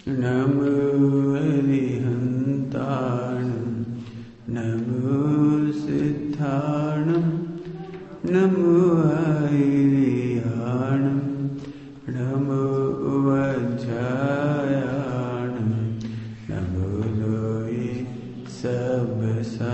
नमो अरिहन्ताणं नमो सिद्धाणं नमो ऐरियाणं नमो वज्रायाणं नमो लोये सबसागुणम्।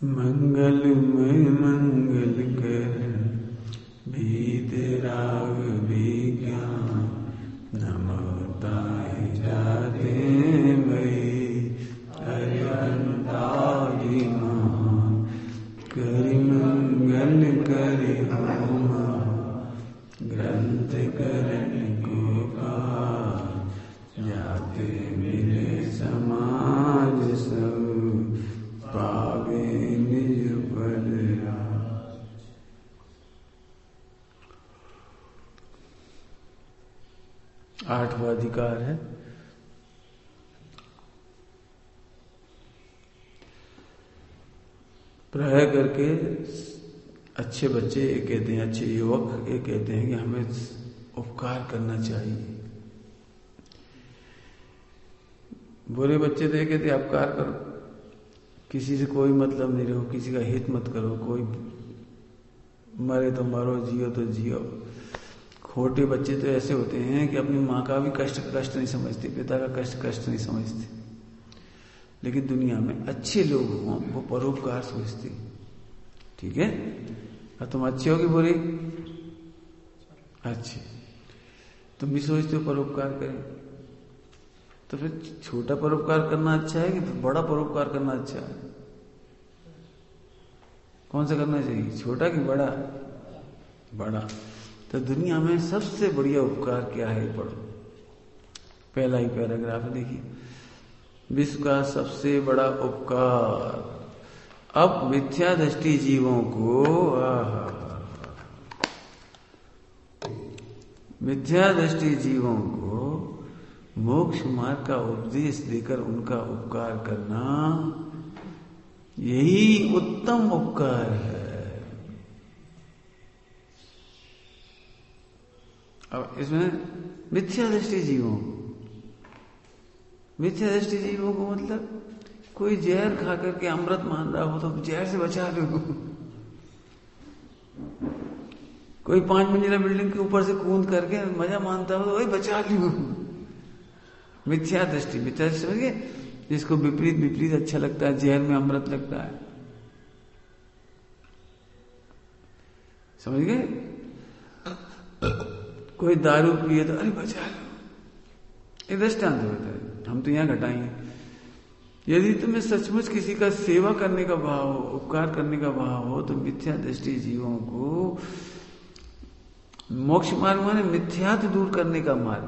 मंगलमय मंगल कर वेद राग विज्ञान नमो ताहि जाते मयि अरिहन्तादि महान करि मंगल करि होम ग्रंथ करण गोपाल जाते मिले समाज सब पावे निज पद राज। 8वां अधिकार है प्राय करके अच्छे बच्चे ये कहते हैं, अच्छे युवक ये कहते हैं कि हमें उपकार करना चाहिए। बुरे बच्चे तो ये कहते हैं अपकार करो, किसी से कोई मतलब नहीं रहो, किसी का हित मत करो, कोई मरे तो मरो, जियो तो जियो। खोटे बच्चे तो ऐसे होते हैं कि अपनी माँ का भी कष्ट नहीं समझते, पिता का कष्ट नहीं समझते। लेकिन दुनिया में अच्छे लोग हों वो परोपकार सोचते। ठीक है, और तुम अच्छे हो कि बुरे? अच्छे। तुम भी सोचते हो परोपकार करें, तो फिर छोटा परोपकार करना अच्छा है कि फिर बड़ा परोपकार करना अच्छा है? कौन सा करना चाहिए, छोटा कि बड़ा? बड़ा। तो दुनिया में सबसे बढ़िया उपकार क्या है, पढ़ो। पहला ही पैराग्राफ देखिए, विश्व का सबसे बड़ा उपकार अब मिथ्या दृष्टि जीवों को मिथ्या दृष्टि जीवों को मोक्ष मार्ग का उपदेश देकर उनका उपकार करना, यही उत्तम उपकार है। अब इसमें मिथ्या दृष्टि जीवों को मतलब कोई जहर खा करके अमृत मान रहा हो तो जहर से बचा लो। कोई 5 मंजिला बिल्डिंग के ऊपर से कूद करके मजा मानता हो तो वही बचा लो। मिथ्या दृष्टि समझिए, जिसको विपरीत अच्छा लगता है, जहर में अमृत लगता है। समझ गए? कोई दारू पिए तो अरे बचा लो, ये दृष्टांत होता है, हम तो यहां घटाएंगे। यदि तुम्हें सचमुच किसी का सेवा करने का भाव हो, उपकार करने का भाव हो, तो मिथ्या दृष्टि जीवों को मोक्ष मार्ग माने मिथ्यात्व दूर करने का मार्ग।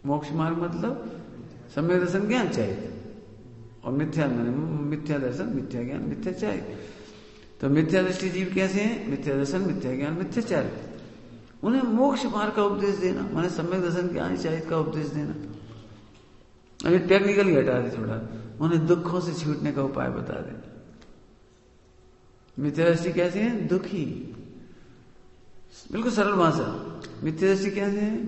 मोक्ष मार्ग मतलब सम्यक दर्शन ज्ञान चाहिए, और मिथ्या दर्शन, मिथ्या ज्ञान, मिथ्या चाहिए। तो मिथ्या दृष्टि जीव कैसे हैं? मिथ्या दर्शन, मिथ्या ज्ञान, मिथ्याचार। उन्हें मोक्ष मार्ग का उपदेश देना माने सम्यक दर्शन ज्ञान चाहिए का उपदेश देना। अभी टेक्निकली हटा दे थोड़ा, उन्हें दुखों से छूटने का उपाय बता देना। मिथ्या दृष्टि कैसे है? दुखी, बिल्कुल सरल भाषा। मिथ्या दृष्टि कैसे है?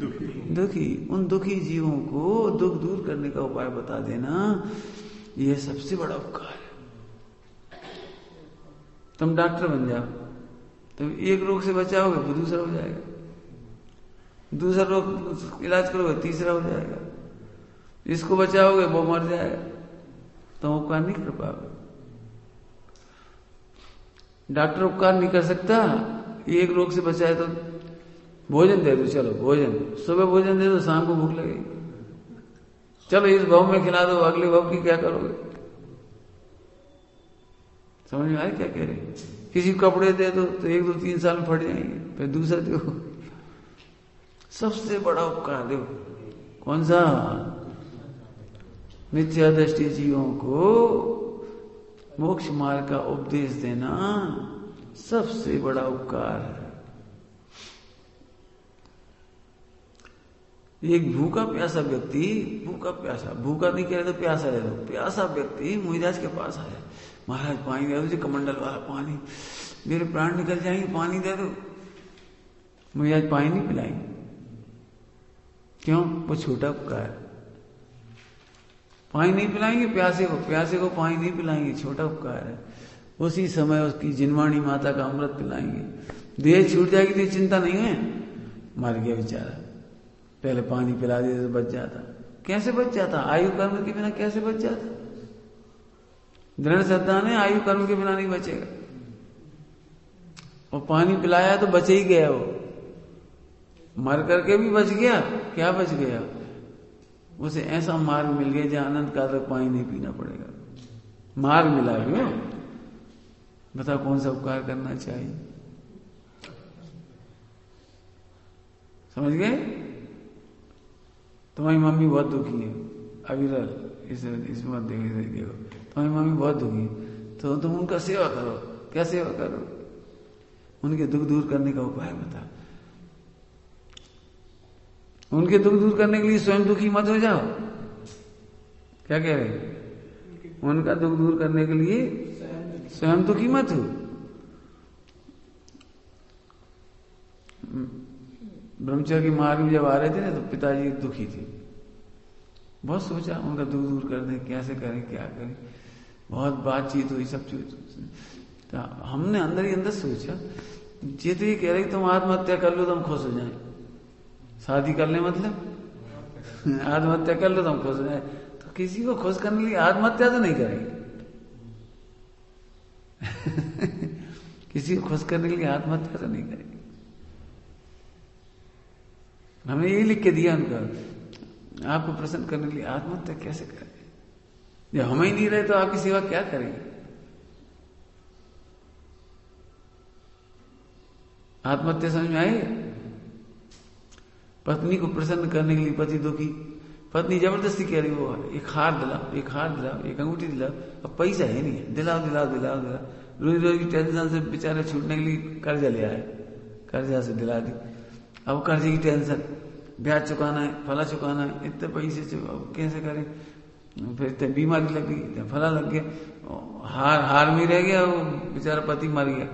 दुखी। उन दुखी जीवों को दुख दूर करने का उपाय बता देना, यह सबसे बड़ा उपकार है। तुम डॉक्टर बन जाओ, तुम एक रोग से बचाओगे वो दूसरा हो जाएगा, दूसरा रोग इलाज करोगे तीसरा हो जाएगा, इसको बचाओगे वो मर जाएगा, तुम उपकार नहीं कर पाओगे। डॉक्टर उपकार नहीं कर सकता, एक रोग से बचाए तो भोजन दे दो, चलो भोजन, सुबह भोजन दे दो, शाम को भूख लगेगी, चलो इस भाव में खिला दो, अगले भाव की क्या करोगे? समझ में आए क्या कह रहे? किसी को कपड़े दे दो तो 1, 2, 3 साल में फट जाएंगे, फिर दूसरा दो। सबसे बड़ा उपकार दो कौन सा? मिथ्या दृष्टि जीवों को मोक्ष मार्ग का उपदेश देना सबसे बड़ा उपकार है। एक भूखा प्यासा व्यक्ति, भूखा प्यासा, भूखा नहीं कह रहे तो प्यासा रह दो, प्यासा व्यक्ति मुहिराज के पास आया, महाराज पानी दे दो जी, कमंडल वाला पानी, मेरे प्राण निकल जाएंगे, पानी दे दो। मुहिराज पानी नहीं पिलाएंगे। क्यों? वो छोटा उपकार, पानी नहीं पिलाएंगे प्यासे को पानी नहीं पिलाएंगे, छोटा उपकार है। उसी समय उसकी जिनवाणी माता का अमृत पिलाएंगे, देह छूट जाएगी तो चिंता नहीं है, मर गया बेचारा, पहले पानी पिला दिया तो बच जाता। कैसे बच जाता? आयु कर्म के बिना कैसे बच जाता? दृढ़ श्रद्धा ने आयु कर्म के बिना नहीं बचेगा। और पानी पिलाया तो बच ही गया, वो मर करके भी बच गया। क्या बच गया? उसे ऐसा मार्ग मिल गया जहां अनंत काल तक पानी नहीं पीना पड़ेगा। मार्ग मिला क्यों? बता कौन सा उपकार करना चाहिए? समझ गए? तुम्हारी मम्मी बहुत दुखी है, अविरल इसमें देखो, तुम्हारी मम्मी बहुत दुखी है, तो तुम उनका सेवा करो। क्या सेवा करो? उनके दुख दूर करने का उपाय बता। उनके दुख दूर करने के लिए स्वयं दुखी मत हो जाओ। क्या कह रहे? उनका दुख दूर करने के लिए स्वयं दुखी मत हो। ब्रह्मचर्य के मार्ग में जब आ रहे थे ना, तो पिताजी दुखी थे, बहुत सोचा उनका दुख दूर कर दें, कैसे करें, क्या करें, बहुत बातचीत हुई, सब चीज। तो हमने अंदर ही अंदर सोचा, ये तो ये कह रहे तुम आत्महत्या कर लो तो हम खुश हो जाए। शादी कर ले मतलब आत्महत्या कर लो तो हम खुश हो जाए। तो किसी को खुश करने के लिए आत्महत्या तो नहीं करेंगे किसी को खुश करने के लिए आत्महत्या तो नहीं करेंगे। हमने यही लिख के दिया उनका, आपको प्रसन्न करने के लिए आत्महत्या कैसे करेंगे? जब हम ही नहीं रहे तो आपकी सेवा क्या करेंगे? आत्महत्या समझ में आई? पत्नी को प्रसन्न करने के लिए पति दुखी, पत्नी जबरदस्ती कह रही, वो एक हार दिलाओ, एक हार दिलाओ, एक अंगूठी दिलाओ, अब पैसा है नहीं, दिलाओ दिलाओ दिलाओ दिलाओ। रोज रोज की टेंशन से बेचारे छूटने के लिए कर्जा ले आए, कर्जा से दिला दी। अब कर्जे की टेंशन, ब्याज चुकाना है, फला चुकाना है, इतने पैसे अब कैसे करें? फिर इतने बीमारी लग गई, इतने फला लग गया, हार में रह गया, वो बेचारा पति मर गया।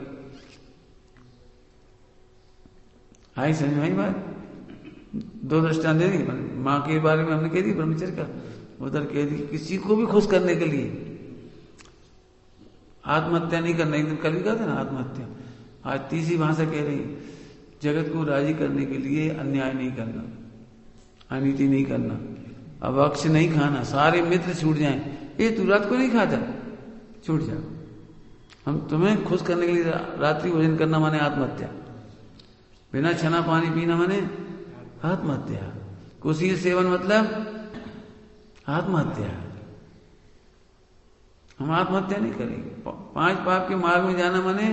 आई समझ में आई बात? दो दृष्टांत दे दी। माँ के बारे में हमने कह दी ब्रह्मचर्य का, उधर कह दी किसी को भी खुश करने के लिए आत्महत्या नहीं करना। एक दिन कल भी कहा था ना आत्महत्या, आज तीसरी भाषा कह रही, जगत को राजी करने के लिए अन्याय नहीं करना, अनीति नहीं करना, अवक्ष नहीं खाना, सारे मित्र छूट जाएं। ये तू रात को नहीं खाता, छूट जाओ। हम तुम्हें खुश करने के लिए रात्रि भोजन करना माने आत्महत्या, बिना छना पानी पीना माने आत्महत्या, कुशील सेवन मतलब आत्महत्या। हम आत्महत्या नहीं करेंगे। 5 पाप के मार्ग में जाना माने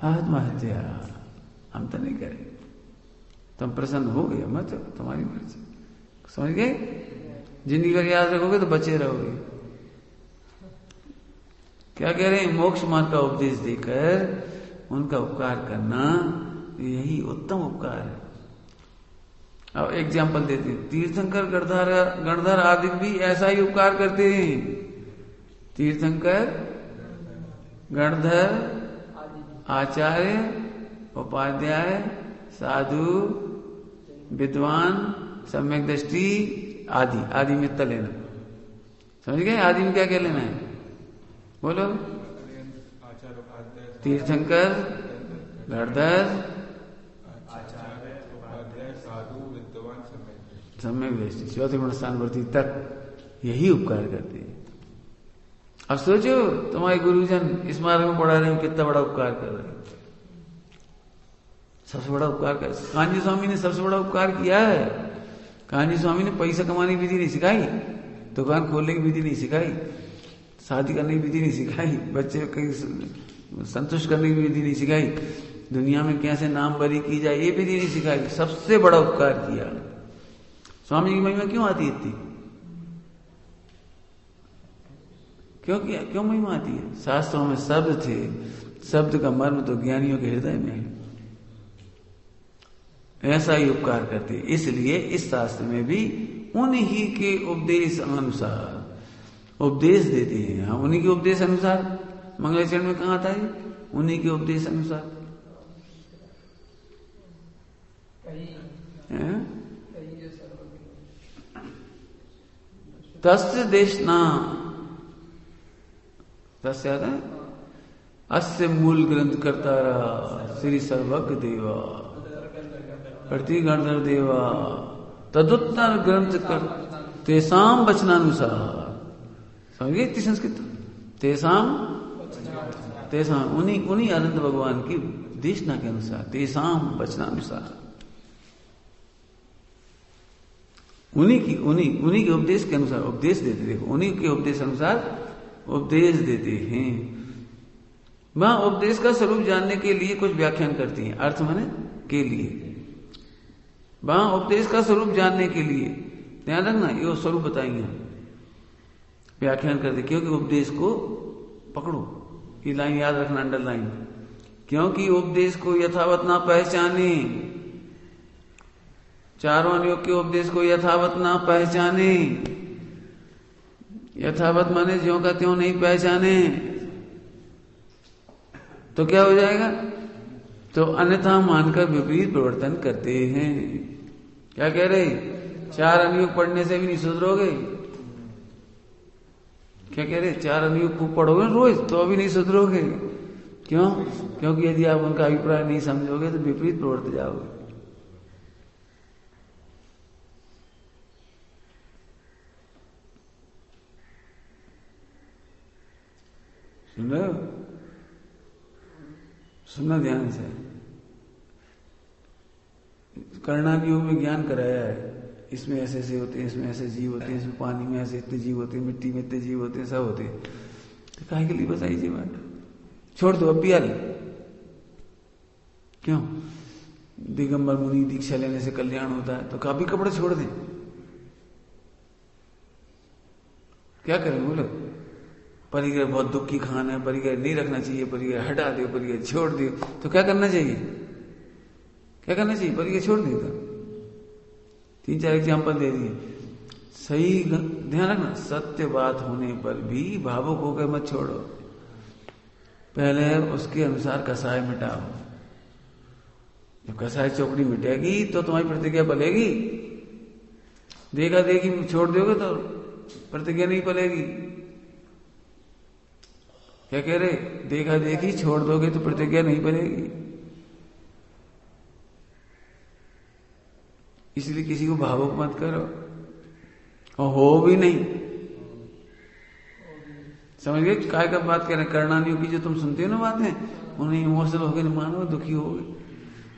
आत्महत्या, हम तो नहीं करेंगे। तुम प्रसन्न हो गए मत, तुम्हारी मर्जी। समझ गए? जिंदगी भर याद रखोगे तो बचे रहोगे। क्या कह रहे हैं? मोक्ष मार्ग का उपदेश देकर उनका उपकार करना, यही उत्तम उपकार है। अब एग्जाम्पल देते हैं, तीर्थंकर गणधर आदि भी ऐसा ही उपकार करते हैं। तीर्थंकर, गणधर, आचार्य, उपाध्याय, साधु, विद्वान, सम्यक दृष्टि आदि। आदि में त लेना, समझ गए? आदि में क्या क्या लेना है? बोलो। तीर्थंकर, गणधर, सम्यक दृष्टि, चौथे गुण स्थानवर्ती तक यही उपकार करते हैं। अब सोचो, तुम्हारे गुरुजन इस मार्ग में पढ़ा रहे हो, कितना बड़ा उपकार कर रहे हैं। सबसे बड़ा उपकार कर, कान्जी स्वामी ने सबसे बड़ा उपकार किया है। कान्जी स्वामी ने पैसा कमाने की विधि नहीं सिखाई, दुकान खोलने की विधि नहीं सिखाई, शादी करने की विधि नहीं सिखाई, बच्चे कहीं संतुष्ट करने की विधि नहीं सिखाई, दुनिया में कैसे नाम बरी की जाए ये विधि नहीं सिखाई। सबसे बड़ा उपकार किया। स्वामी की महिमा क्यों आती है इतनी? क्यों महिमा आती है? शास्त्रों में शब्द थे, शब्द का मर्म तो ज्ञानियों के हृदय में है। ऐसा ही उपकार करते। इसलिए इस शास्त्र में भी उन्हीं के उपदेश अनुसार उपदेश देते हैं। हाँ, उन्हीं के उपदेश अनुसार मंगलाचरण में कहा था, उन्हीं के उपदेश अनुसार तस्य देशना, तस्य याद है, अस्य मूल ग्रंथ करता रहा श्री सर्वज्ञ देवा प्रति गणधर देवा तदुत्तर ग्रंथ कर तेसाम वचनानुसार। समझिए इतनी संस्कृत, तेसाम तेसाम उन्हीं अनंत भगवान की देशना के अनुसार, तेसाम वचनानुसार, उन्हीं के उपदेश के अनुसार उपदेश देते। देखो, उन्हीं के उपदेश अनुसार उपदेश देते हैं। वहां उपदेश का स्वरूप जानने के लिए कुछ व्याख्यान करती हैं, अर्थ माने के लिए। वहां उपदेश का स्वरूप जानने के लिए ध्यान रखना, ये स्वरूप बताएंगे हम, व्याख्यान करते। क्योंकि उपदेश को पकड़ो, ये लाइन याद रखना, अंडरलाइन। क्योंकि उपदेश को यथावत ना पहचाने, चारों अनुयोग के उपदेश को यथावत ना पहचाने, यथावत माने ज्यों का त्यों नहीं पहचाने, तो क्या हो जाएगा? तो अन्यथा मानकर विपरीत प्रवर्तन करते हैं। क्या कह रहे? चार अनुयोग पढ़ने से भी नहीं सुधरोगे। क्या कह रहे? चार अनुयोग खूब पढ़ोगे रोज तो अभी नहीं सुधरोगे। क्यों? क्योंकि यदि आप उनका अभिप्राय नहीं समझोगे तो विपरीत प्रवर्त जाओगे। सुन रहे हो? सुनना ध्यान से। कर्णाक योग में ज्ञान कराया है, इसमें ऐसे ऐसे होते हैं, इसमें ऐसे जीव होते हैं, इसमें पानी में ऐसे इतने जीव होते हैं, मिट्टी में इतने जीव होते हैं, सब होते हैं। तो काहे के लिए बताइए जी बात? छोड़ दो अब पिया ले। क्यों? दिगंबर मुनि दीक्षा लेने से कल्याण होता है, तो काफी कपड़े छोड़ दें। क्या करें बोलो? परिग्रह बहुत दुख की खान है, परिग्रह नहीं रखना चाहिए, परिग्रह हटा दो, परिग्रह छोड़ दो, तो क्या करना चाहिए? क्या करना चाहिए? परिग्रह छोड़ दिया था। 3-4 एग्जाम्पल दे दिए। सही ध्यान रखना, सत्य बात होने पर भी भावुक होकर मत छोड़ो। पहले उसके अनुसार कसाय मिटाओ। जब कसाय चौकड़ी मिटेगी तो तुम्हारी प्रतिज्ञा पलेगी। देखा देखी छोड़ दोगे तो प्रतिज्ञा नहीं पलेगी। क्या कह रहे? देखा देखी छोड़ दोगे तो प्रतिज्ञा नहीं बनेगी। इसलिए किसी को भावुक मत करो, और हो भी नहीं। समझ गए काय का बात कह रहे हैं? कर्णानियों की जो तुम सुनते हो ना बातें, उन्हें इमोशनल हो गए, मानो दुखी हो गए,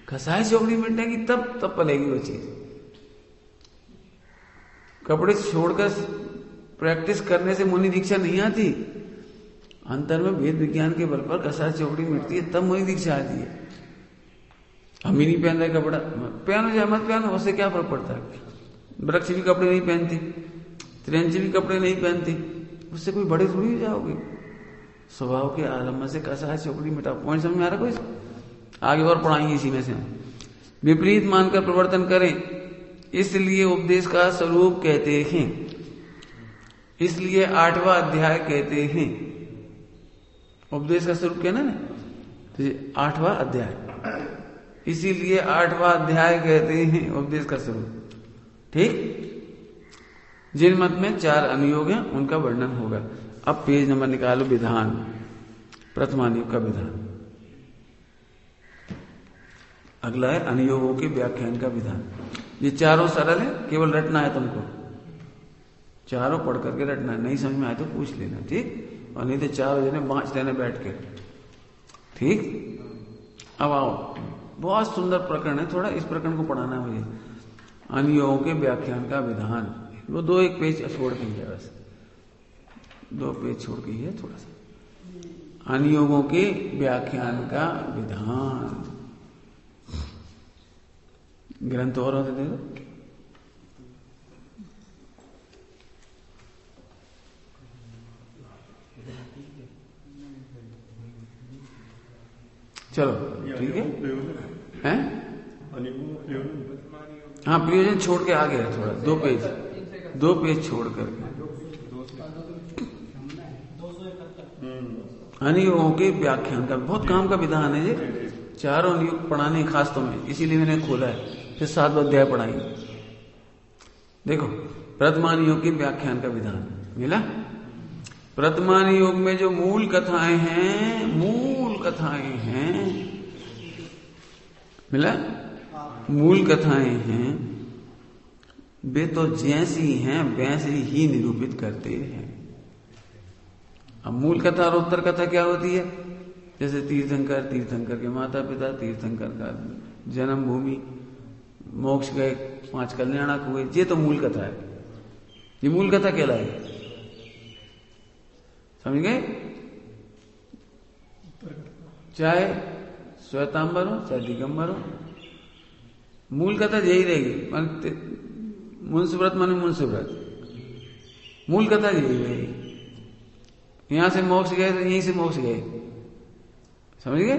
खसाई चौकड़ी मिटेगी तब पलेगी वो चीज। कपड़े छोड़कर प्रैक्टिस करने से मुनि दीक्षा नहीं आती। अंतर में वेद विज्ञान के बल पर कसाई चौकड़ी मिटती है, तब मुनि दीक्षा आती है। हम ही नहीं पहन रहे कपड़ा, पहनो चाहे मत पहनो, उससे क्या फर्क पड़ता है? वृक्ष भी कपड़े नहीं पहनती, त्रियंजी भी कपड़े नहीं पहनती, उससे कोई बड़े थोड़ी हो जाओगे। स्वभाव के आलम्ब से कसाई चौकड़ी मिटाओ। पॉइंट समझ में आ रहा कोई? आगे और पढ़ाएंगे इसी में से। विपरीत मानकर प्रवर्तन करें, इसलिए उपदेश का स्वरूप कहते हैं, इसलिए 8वां अध्याय कहते हैं। उपदेश का स्वरूप कहना ना, तो 8वां अध्याय, इसीलिए 8वां अध्याय कहते हैं उपदेश का स्वरूप। ठीक? जिन मत में 4 अनुयोग हैं उनका वर्णन होगा। अब पेज नंबर निकालो, विधान, प्रथमानुयोग का विधान। अगला है अनुयोगों के व्याख्यान का विधान। ये चारों सरल है, केवल रटना है तुमको। चारों पढ़ करके रटना, नहीं समझ में आए तो पूछ लेना, ठीक? और नहीं तो 4 जने बांच लेना बैठ के, ठीक? अब आओ, बहुत सुंदर प्रकरण है, थोड़ा इस प्रकरण को पढ़ाना है मुझे। अनुयोगों के व्याख्यान का विधान, वो 2-1 पेज छोड़ के ही है, बस 2 पेज छोड़ के ही है थोड़ा सा। अनुयोगों के व्याख्यान का विधान, ग्रंथ और होते दे दो। चलो ठीक है, हैं? हाँ, प्रयोजन छोड़ के आ गया थोड़ा, 2 पेज छोड़ करके। अनुयोगों के व्याख्यान का बहुत काम का विधान है ये, चारों अनुयोग पढ़ाने खास तो में, इसीलिए मैंने खोला है। फिर 7 अध्याय पढ़ाएंगे। देखो, प्रथमानुयोग के व्याख्यान का विधान मिला। प्रथमानुयोग में जो मूल कथाएं हैं मिला, मूल कथाएं हैं, वे तो जैसी हैं वैसे ही निरूपित करते हैं। अब मूल कथा और उत्तर कथा क्या होती है? जैसे तीर्थंकर के माता पिता, तीर्थंकर का जन्मभूमि, मोक्ष गए, 5 कल्याणक हुए, ये तो मूल कथा है। ये मूल कथा कहलाएगी, समझ गए? चाहे श्वेतांबर हो चाहे दिगंबर हो, मूल कथा यही रहेगी। मुंसव्रत माने मुंसव्रत, मूल कथा यही रहेगी। यहां से मोक्ष गए तो यहीं से मोक्ष गए, समझ गए?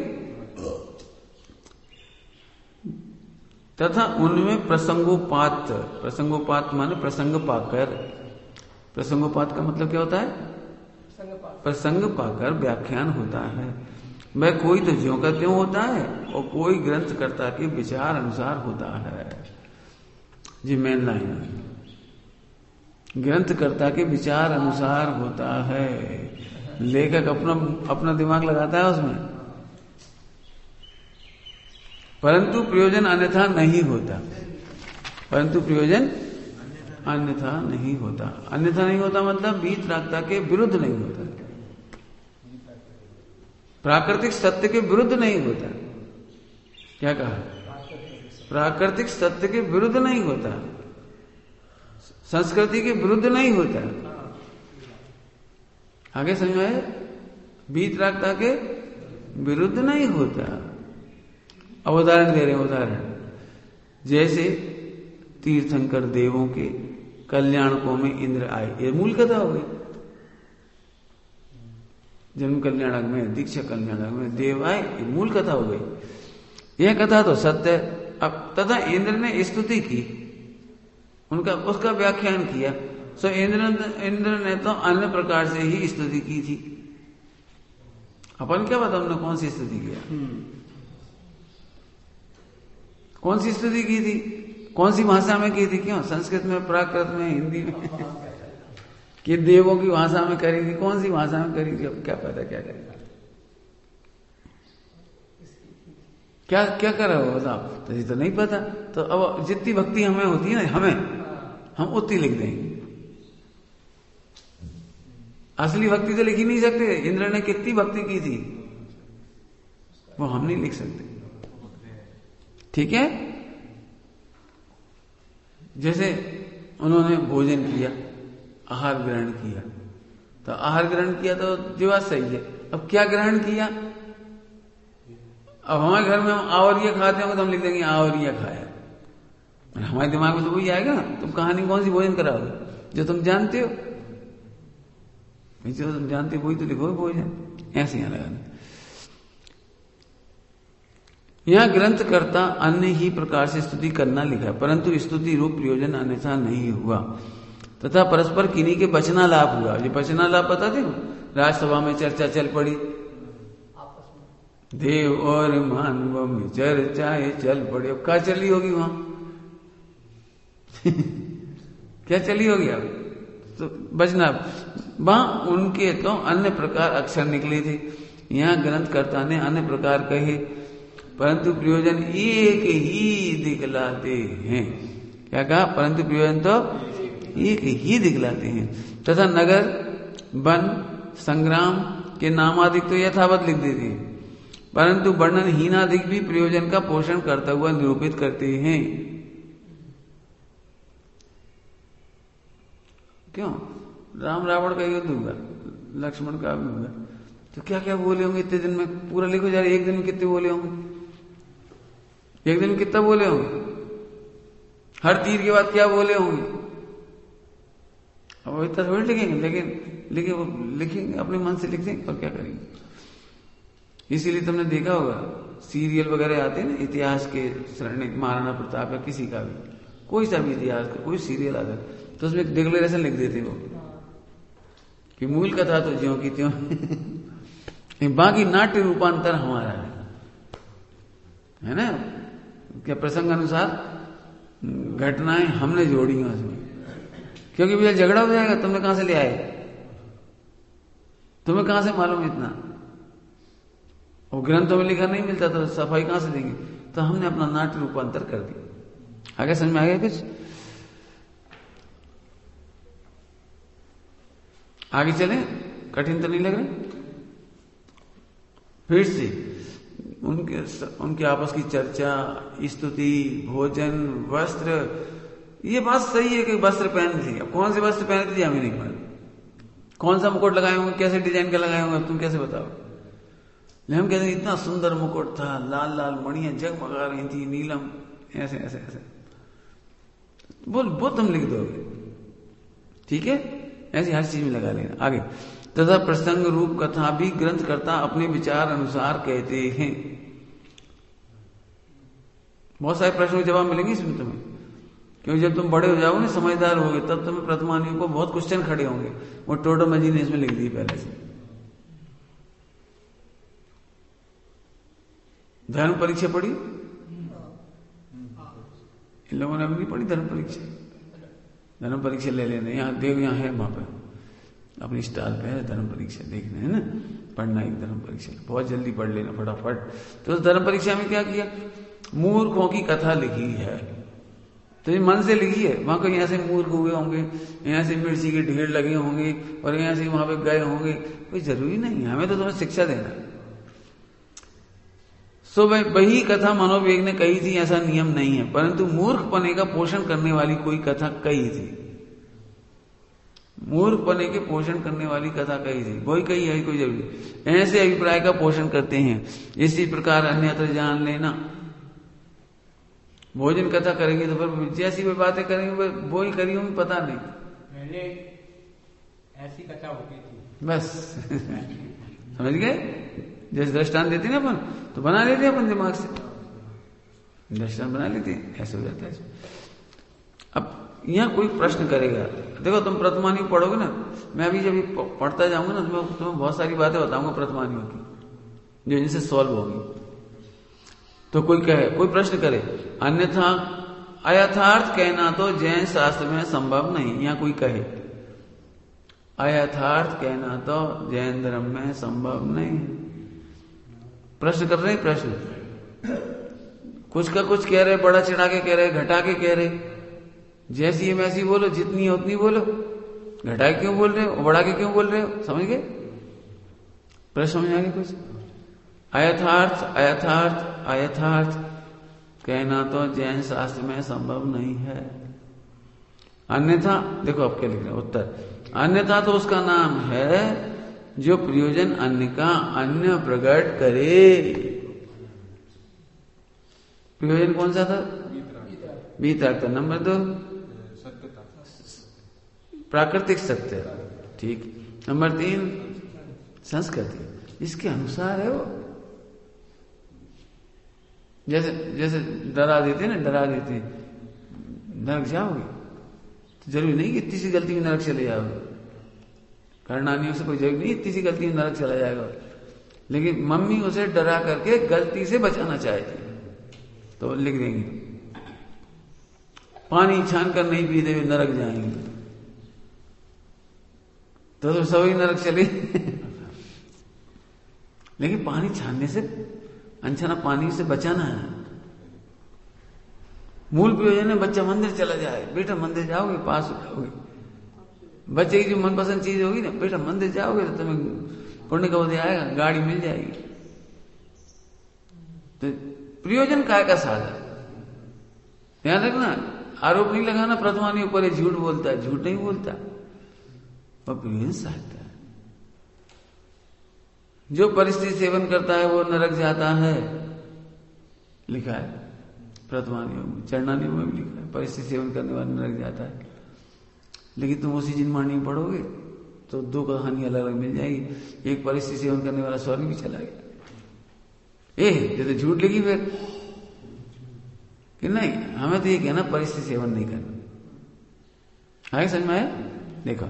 तथा उनमें प्रसंगोपात माने प्रसंग पाकर, प्रसंगोपात का मतलब क्या होता है? प्रसंग पाकर व्याख्यान होता है। वह कोई तो ज्यों का त्यों होता है और कोई ग्रंथकर्ता के विचार अनुसार होता है। जी मेन लाइन है, ग्रंथकर्ता के विचार अनुसार होता है। लेखक अपना दिमाग लगाता है उसमें, परंतु प्रयोजन अन्यथा नहीं होता। परंतु प्रयोजन अन्यथा नहीं होता। अन्यथा नहीं होता मतलब वीतरागता के विरुद्ध नहीं होता, प्राकृतिक सत्य के विरुद्ध नहीं होता। क्या कहा? प्राकृतिक सत्य के विरुद्ध नहीं होता, संस्कृति के विरुद्ध नहीं होता। आगे समझ में आए? वीतरागता के विरुद्ध नहीं होता। अब उदाहरण दे रहे हैं, उदाहरण जैसे तीर्थंकर देवों के कल्याणकों में इंद्र आए, ये मूल कथा हो गई। जन्म कल्याणक में, दीक्षा कल्याणक में देव आए, ये मूल कथा हो गई। यह कथा तो सत्य। अब तथा इंद्र ने स्तुति की, उसका व्याख्यान किया। सो इंद्र ने तो अन्य प्रकार से ही स्तुति की थी। अपन क्या पता हमने कौन सी स्तुति किया, कौन सी स्तुति की थी, कौन सी भाषा में की थी? क्यों? संस्कृत में, प्राकृत में, हिंदी में, कि देवों की भाषा में करी थी, कौन सी भाषा में करी थी? अब क्या पता क्या करेगा, क्या क्या करा होगा साहब, तो ये तो नहीं पता। तो अब जितनी भक्ति हमें होती है ना, हम उतनी लिख देंगे। असली भक्ति तो लिख ही नहीं सकते। इंद्र ने कितनी भक्ति की थी वो हम नहीं लिख सकते, ठीक है? जैसे उन्होंने भोजन किया, आहार ग्रहण किया, तो आहार ग्रहण किया तो ये बात सही है। अब क्या ग्रहण किया? अब हमारे घर में हम आवरिया खाते होंगे तो हम लिख देंगे आवरिया खाया। हमारे दिमाग में तो वही आएगा ना। तुम कहानी कौन सी भोजन कराओगे? जो तुम जानते हो, जो तुम जानते हो वही तो लिखोगे भोजन। ऐसे यहां लगाना। यहां ग्रंथकर्ता अन्य ही प्रकार से स्तुति करना लिखा है, परंतु स्तुति रूप प्रयोजन अन्यथा नहीं हुआ। तथा परस्पर किन्हीं के वचनालाप हुआ। ये वचनालाप पता थे, राज्यसभा में चर्चा चल पड़ी, देव और मानव में चर्चाएं चल पड़ी। अब क्या चली होगी वहां? क्या चली होगी? अब तो बचना वहां उनके तो अन्य प्रकार अक्षर निकले थे। यहां ग्रंथकर्ता ने अन्य प्रकार कहे, परंतु प्रयोजन एक ही दिखलाते हैं। क्या कहा? परंतु प्रयोजन तो एक ही दिखलाते हैं। तथा नगर, वन, संग्राम के नामादिक तो यथावत लिख देते हैं, परंतु वर्णन हीनादिक भी प्रयोजन का पोषण करता हुआ निरूपित करते हैं। क्यों? राम रावण का युद्ध हुआ, लक्ष्मण का भी हुआ, तो क्या क्या बोले होंगे इतने दिन में? पूरा लिखो जा रहे, एक दिन में कितने बोले होंगे? एक दिन में कितना बोले होंगे? हर तीर के बाद क्या बोले होंगे? अब इतना थोड़ी लिखेंगे, लेकिन वो लिखेंगे, अपने मन से लिख देंगे और क्या करेंगे। इसीलिए तुमने देखा होगा सीरियल वगैरह आते हैं ना इतिहास के, महाराणा प्रताप या किसी का भी, कोई सा भी इतिहास का कोई सीरियल आता तो उसमें डिक्लेरेशन लिख देते वो कि मूल कथा तो ज्यों की त्यों बाकी नाट्य रूपांतर हमारा है ना, क्या प्रसंग अनुसार घटनाएं हमने जोड़ी हैं उसमें, क्योंकि भैया झगड़ा हो जाएगा, तुमने कहां से ले आए, तुम्हें कहां से मालूम इतना, और ग्रंथों में लिखा नहीं मिलता तो सफाई कहां से देंगे, तो हमने अपना नाट्य रूपांतर कर दिया। आगे समझ में आ गया कुछ? आगे चले, कठिन तो नहीं लग रहा? फिर से उनके आपस की चर्चा, स्तुति, भोजन, वस्त्र, ये बात सही है कि वस्त्र पहन थी, अब कौन से वस्त्र पहने थे हमें नहीं मालूम, कौन सा मुकुट लगाए होंगे, कैसे डिजाइन का लगाए होंगे, तुम कैसे बताओ। लेकिन हम कहते हैं इतना सुंदर मुकुट था, लाल लाल मणियां जगमगा रही थी, नीलम, ऐसे ऐसे ऐसे, वो तुम लिख दोगे, ठीक है, ऐसी हर चीज में लगा लेना। आगे, तथा प्रसंग रूप कथा भी ग्रंथकर्ता अपने विचार अनुसार कहते हैं। बहुत सारे प्रश्नों के जवाब मिलेंगे इसमें तुम्हें, क्योंकि जब तुम बड़े हो जाओगे ना, समझदार होगे, तब तुम्हें प्रथमानियों को बहुत क्वेश्चन खड़े होंगे। वो टोटोमजी ने इसमें लिख दी पहले से। धर्म परीक्षा पढ़ी इन लोगों ने? अभी नहीं पढ़ी धर्म परीक्षा? धर्म परीक्षा ले लेने, यहाँ देव यहाँ है, वहां पर अपनी स्टॉल पे है धर्म परीक्षा, देखना है ना, पढ़ना एक धर्म परीक्षा, बहुत जल्दी पढ़ लेना फटाफट। तो धर्म परीक्षा में क्या किया, मूर्खों की कथा लिखी है, तो ये मन से लिखी है, वहां कोई यहाँ से मूर्ख हुए होंगे, यहाँ से मिर्ची के ढेर लगे होंगे, और यहाँ से वहां पे गए होंगे, कोई जरूरी नहीं है, हमें तो तुम्हें शिक्षा देना। सो वही कथा मनोवेग ने कही थी, ऐसा नियम नहीं है, परंतु मूर्खपने का पोषण करने वाली कोई कथा कही थी, मूर्खपने के पोषण करने वाली कथा कही थी, वही कही है, कोई जरूरी ऐसे अभिप्राय का पोषण करते हैं। इसी प्रकार अन्यत्र जान लेना, भोजन कथा करेंगे तो फिर जैसी भी बातें करेंगे वो ही करी होंगी, पता नहीं, पहले ऐसी कथा होती थी बस समझ गए? जैसे दृष्टांत देते ना अपन, तो बना लेते हैं अपन दिमाग से, दृष्टांत बना लेते हैं, ऐसे हो जाता है। अब यहाँ कोई प्रश्न करेगा, देखो तुम प्रथमानियों पढ़ोगे ना, मैं अभी जब पढ़ता जाऊंगा ना, तुम्हें बहुत सारी बातें बताऊंगा प्रथमानियों की जो इनसे सॉल्व होगी। तो कोई कहे, कोई प्रश्न करे, अन्यथा अयथार्थ कहना तो जैन शास्त्र में संभव नहीं, यहाँ कोई कहे अयथार्थ कहना तो जैन धर्म में संभव नहीं, प्रश्न कर रहे हैं, प्रश्न कुछ का कुछ कह रहे, बड़ा चढ़ा के कह रहे, घटा के कह रहे, जैसी है वैसी बोलो, जितनी है उतनी बोलो, घटा के क्यों बोल रहे हो, बढ़ा के क्यों बोल रहे हो, समझ गए? प्रश्न समझ आगे कुछ? अयथार्थ अयथार्थ अयथार्थ कहना तो जैन शास्त्र में संभव नहीं है। अन्यथा, देखो अब क्या लिख रहे हैं उत्तर, अन्यथा तो उसका नाम है जो प्रयोजन अन्य का अन्य प्रकट करे। प्रयोजन कौन सा था? वीतरागता। नंबर 2 प्राकृतिक सत्य, ठीक। नंबर 3 संस्कृति, इसके अनुसार है वो। जैसे जैसे डरा देते ना, डरा देते नरक जाओगे, तो जरूरी नहीं कि इतनी सी गलती में नरक चले जाओगे, करनानियों से कोई जरूरी नहीं इतनी सी गलती में नरक चला जाएगा, लेकिन मम्मी उसे डरा करके गलती से बचाना चाहती तो लिख देंगे पानी छान कर नहीं पीते हुए नरक जाएंगे, तो सभी नरक चले लेकिन पानी छानने से, अनछाना पानी से बचाना है। मूल प्रयोजन है बच्चा मंदिर चला जाए, बेटा मंदिर जाओगे पास हो जाओगे, बच्चे की जो मनपसंद चीज होगी ना, बेटा मंदिर जाओगे तो तुम्हें पुण्य का उदय आएगा, गाड़ी मिल जाएगी। तो प्रयोजन काय का साधन, ध्यान रखना, आरोप नहीं लगाना प्रथमानी ऊपर झूठ बोलता है, झूठ नहीं बोलता, वह प्रयोजन साधता है। जो परिस्थिति सेवन करता है वो नरक जाता है, लिखा है प्रथमानियों में, चरणानियों में भी लिखा है, परिस्थिति सेवन करने वाला नरक जाता है। लेकिन तुम उसी जिनमानी में पढ़ोगे तो 2 कहानी अलग अलग मिल जाएगी, एक परिस्थिति सेवन करने वाला स्वर्ग भी चला गया, जैसे झूठ लिखी फिर कि नहीं, हमें तो ये कहना परिस्थिति सेवन नहीं करना। आगे समझ में आया? देखो,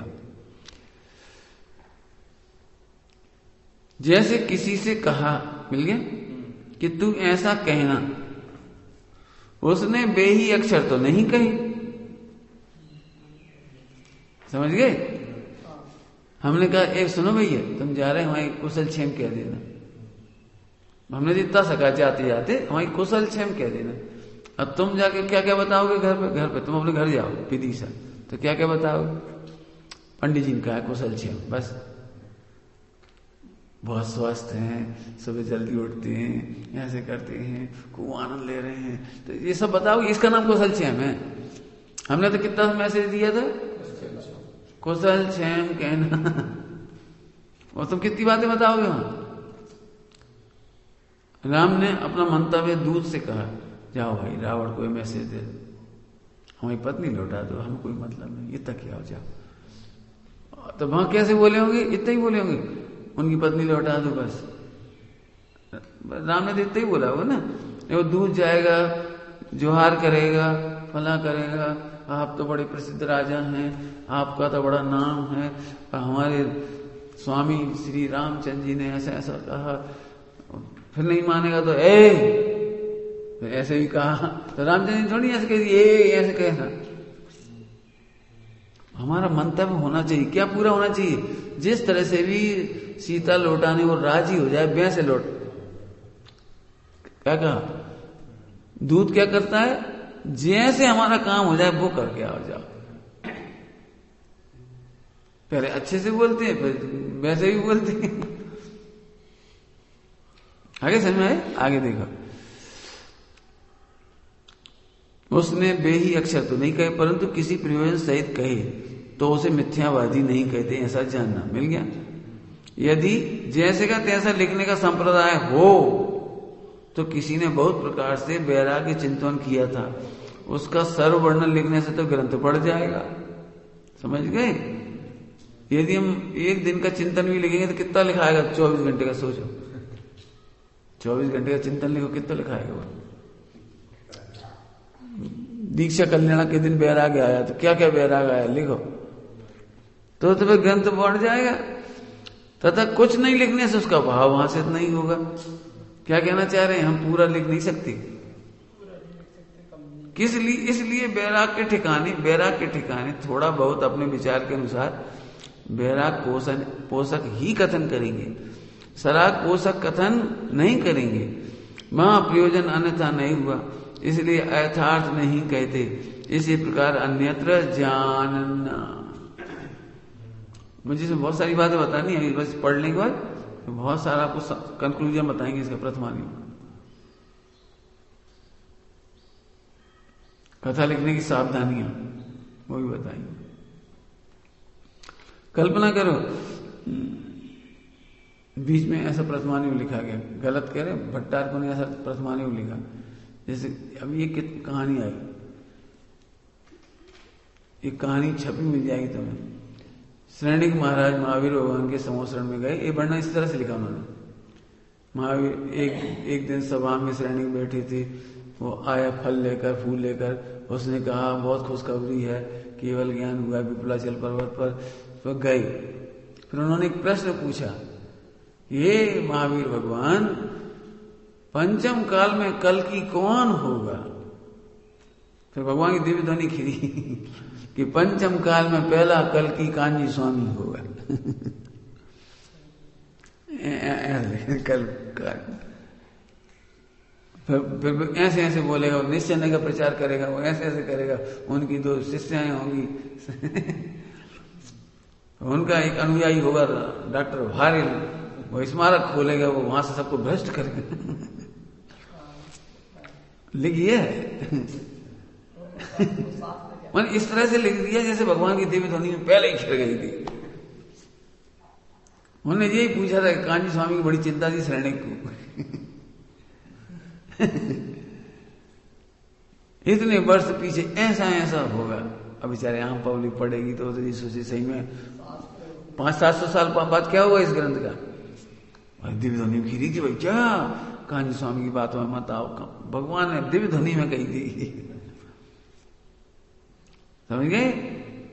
जैसे किसी से कहा, मिल गया कि तू ऐसा कहना, उसने बे ही अक्षर तो नहीं कही, समझ गए? हमने कहा एक सुनो भैया, तुम जा रहे हमारी कुशल क्षेम कह देना। हमने जितना सका जाते जाते हमारी कुशल क्षेम कह देना। अब तुम जाके क्या क्या बताओगे घर पे तुम अपने घर जाओ विदिशा, तो क्या क्या बताओगे? पंडित जी ने कहा कुशल क्षेम, बस बहुत स्वस्थ हैं, सुबह जल्दी उठते हैं, ऐसे करते हैं, खूब आनंद ले रहे हैं, तो ये सब बताओगे, इसका नाम कुशल क्षेम है। हमने तो कितना मैसेज दिया था, कुशल क्षेम कहना, और तुम कितनी बातें बताओगे वहां? राम ने अपना मंतव्य दूत से कहा, जाओ भाई रावण को मैसेज दे दो, हमारी पत्नी लौटा दो, हमें कोई मतलब नहीं, इतना किया हो, जाओ। तो वहां कैसे बोले होंगे? इतना ही बोले होंगे, उनकी पत्नी लौटा दो बस। राम ने तो इतना ही बोला होगा ना। वो दूध जाएगा, जोहार करेगा, फला करेगा, आप तो बड़े प्रसिद्ध राजा हैं, आपका तो बड़ा नाम है, हमारे स्वामी श्री रामचंद्र जी ने ऐसा ऐसा कहा, फिर नहीं मानेगा तो तो ऐसे भी कहा, तो रामचंद्र जी थोड़ी ऐसे कह दिए, ऐसे कहना। हमारा मंतव्य होना चाहिए, क्या पूरा होना चाहिए? जिस तरह से भी सीता लौटाने को राजी हो जाए, वैसे लौट। क्या कहा? दूध क्या करता है? जैसे हमारा काम हो जाए वो करके आओ जाओ। पहले अच्छे से बोलते हैं, फिर वैसे भी बोलते हैं। आगे समझ में आए? आगे देखो, उसने बे ही अक्षर तो नहीं कहे, परंतु किसी प्रयोजन सहित कहे तो उसे मिथ्यावादी नहीं कहते, ऐसा जानना। मिल गया? यदि जैसे का तैसा लिखने का संप्रदाय हो तो किसी ने बहुत प्रकार से वैराग्य चिंतन किया था, उसका सर्व वर्णन लिखने से तो ग्रंथ पढ़ जाएगा। समझ गए? यदि हम एक दिन का चिंतन भी लिखेंगे तो कितना लिखाएगा? 24 घंटे का। सोचो 24 घंटे का चिंतन लिखो, कितना लिखाएगा वो? दीक्षा कल्याण के दिन वैराग्य आया तो क्या क्या वैराग्य आया लिखो, तो फिर ग्रंथ बढ़ जाएगा। तथा कुछ नहीं लिखने से उसका भाव वहां से नहीं होगा। क्या कहना चाह रहे हैं? हम पूरा लिख नहीं सकते। किस लिए? इसलिए वैराग के ठिकाने थोड़ा बहुत अपने विचार के अनुसार वैराग पोषक ही कथन करेंगे, सराग पोषक कथन नहीं करेंगे। वहां प्रयोजन अन्यथा नहीं हुआ, इसलिए यथार्थ नहीं कहते। इसी प्रकार अन्यत्र जानना। मुझे इसमें बहुत सारी बातें बतानी है, बस पढ़ने के बाद बहुत सारा आपको कंक्लूजन बताएंगे इसका। प्रथमानी कथा लिखने की सावधानियां वो भी बताएंगे। कल्पना करो बीच में ऐसा प्रथमानी में लिखा गया, गलत कह रहे, भट्टार को ने ऐसा प्रथमानी में लिखा, जैसे अब ये कहानी आई, ये कहानी छपी मिल जाएगी तुम्हें। श्रेणिक महाराज महावीर भगवान के समोसरण में गए, ये वर्णन इस तरह से लिखा उन्होंने। महावीर एक दिन सभा में श्रेणिक बैठी थी, वो आया फल लेकर, फूल लेकर। उसने कहा बहुत खुशखबरी है, केवल ज्ञान हुआ विपुलाचल पर्वत पर। तो गए, फिर उन्होंने एक प्रश्न पूछा, ये महावीर भगवान पंचम काल में कल की कौन होगा? फिर भगवान की दिव्य ध्वनि खिरी कि पंचम काल में पहला कल की कांजी स्वामी होगा। कल फिर ऐसे ऐसे बोलेगा, वो निश्चय का प्रचार करेगा, वो ऐसे ऐसे करेगा। उनकी 2 शिष्याएं होंगी, उनका एक अनुयायी होगा डॉक्टर भारिल, वो स्मारक खोलेगा, वो वहां से सबको भ्रष्ट करेगा। लिखिए मैंने इस तरह से लिख दिया जैसे भगवान की दिव्य ध्वनि में पहले ही खिल गई थी। उन्होंने यही पूछा था, कांजी स्वामी की बड़ी चिंता थी श्रेणिक को। इतने वर्ष पीछे ऐसा ऐसा होगा। अब बेचारे आम पब्लिक पढ़ेगी तो सोचे सही में 500-700 साल बाद क्या होगा इस ग्रंथ का? दिव्य ध्वनि खिरी थी भाई, क्या कांजी स्वामी की बातों में मत आओ। भगवान ने दिव्य ध्वनि में कही थी, समझ गए?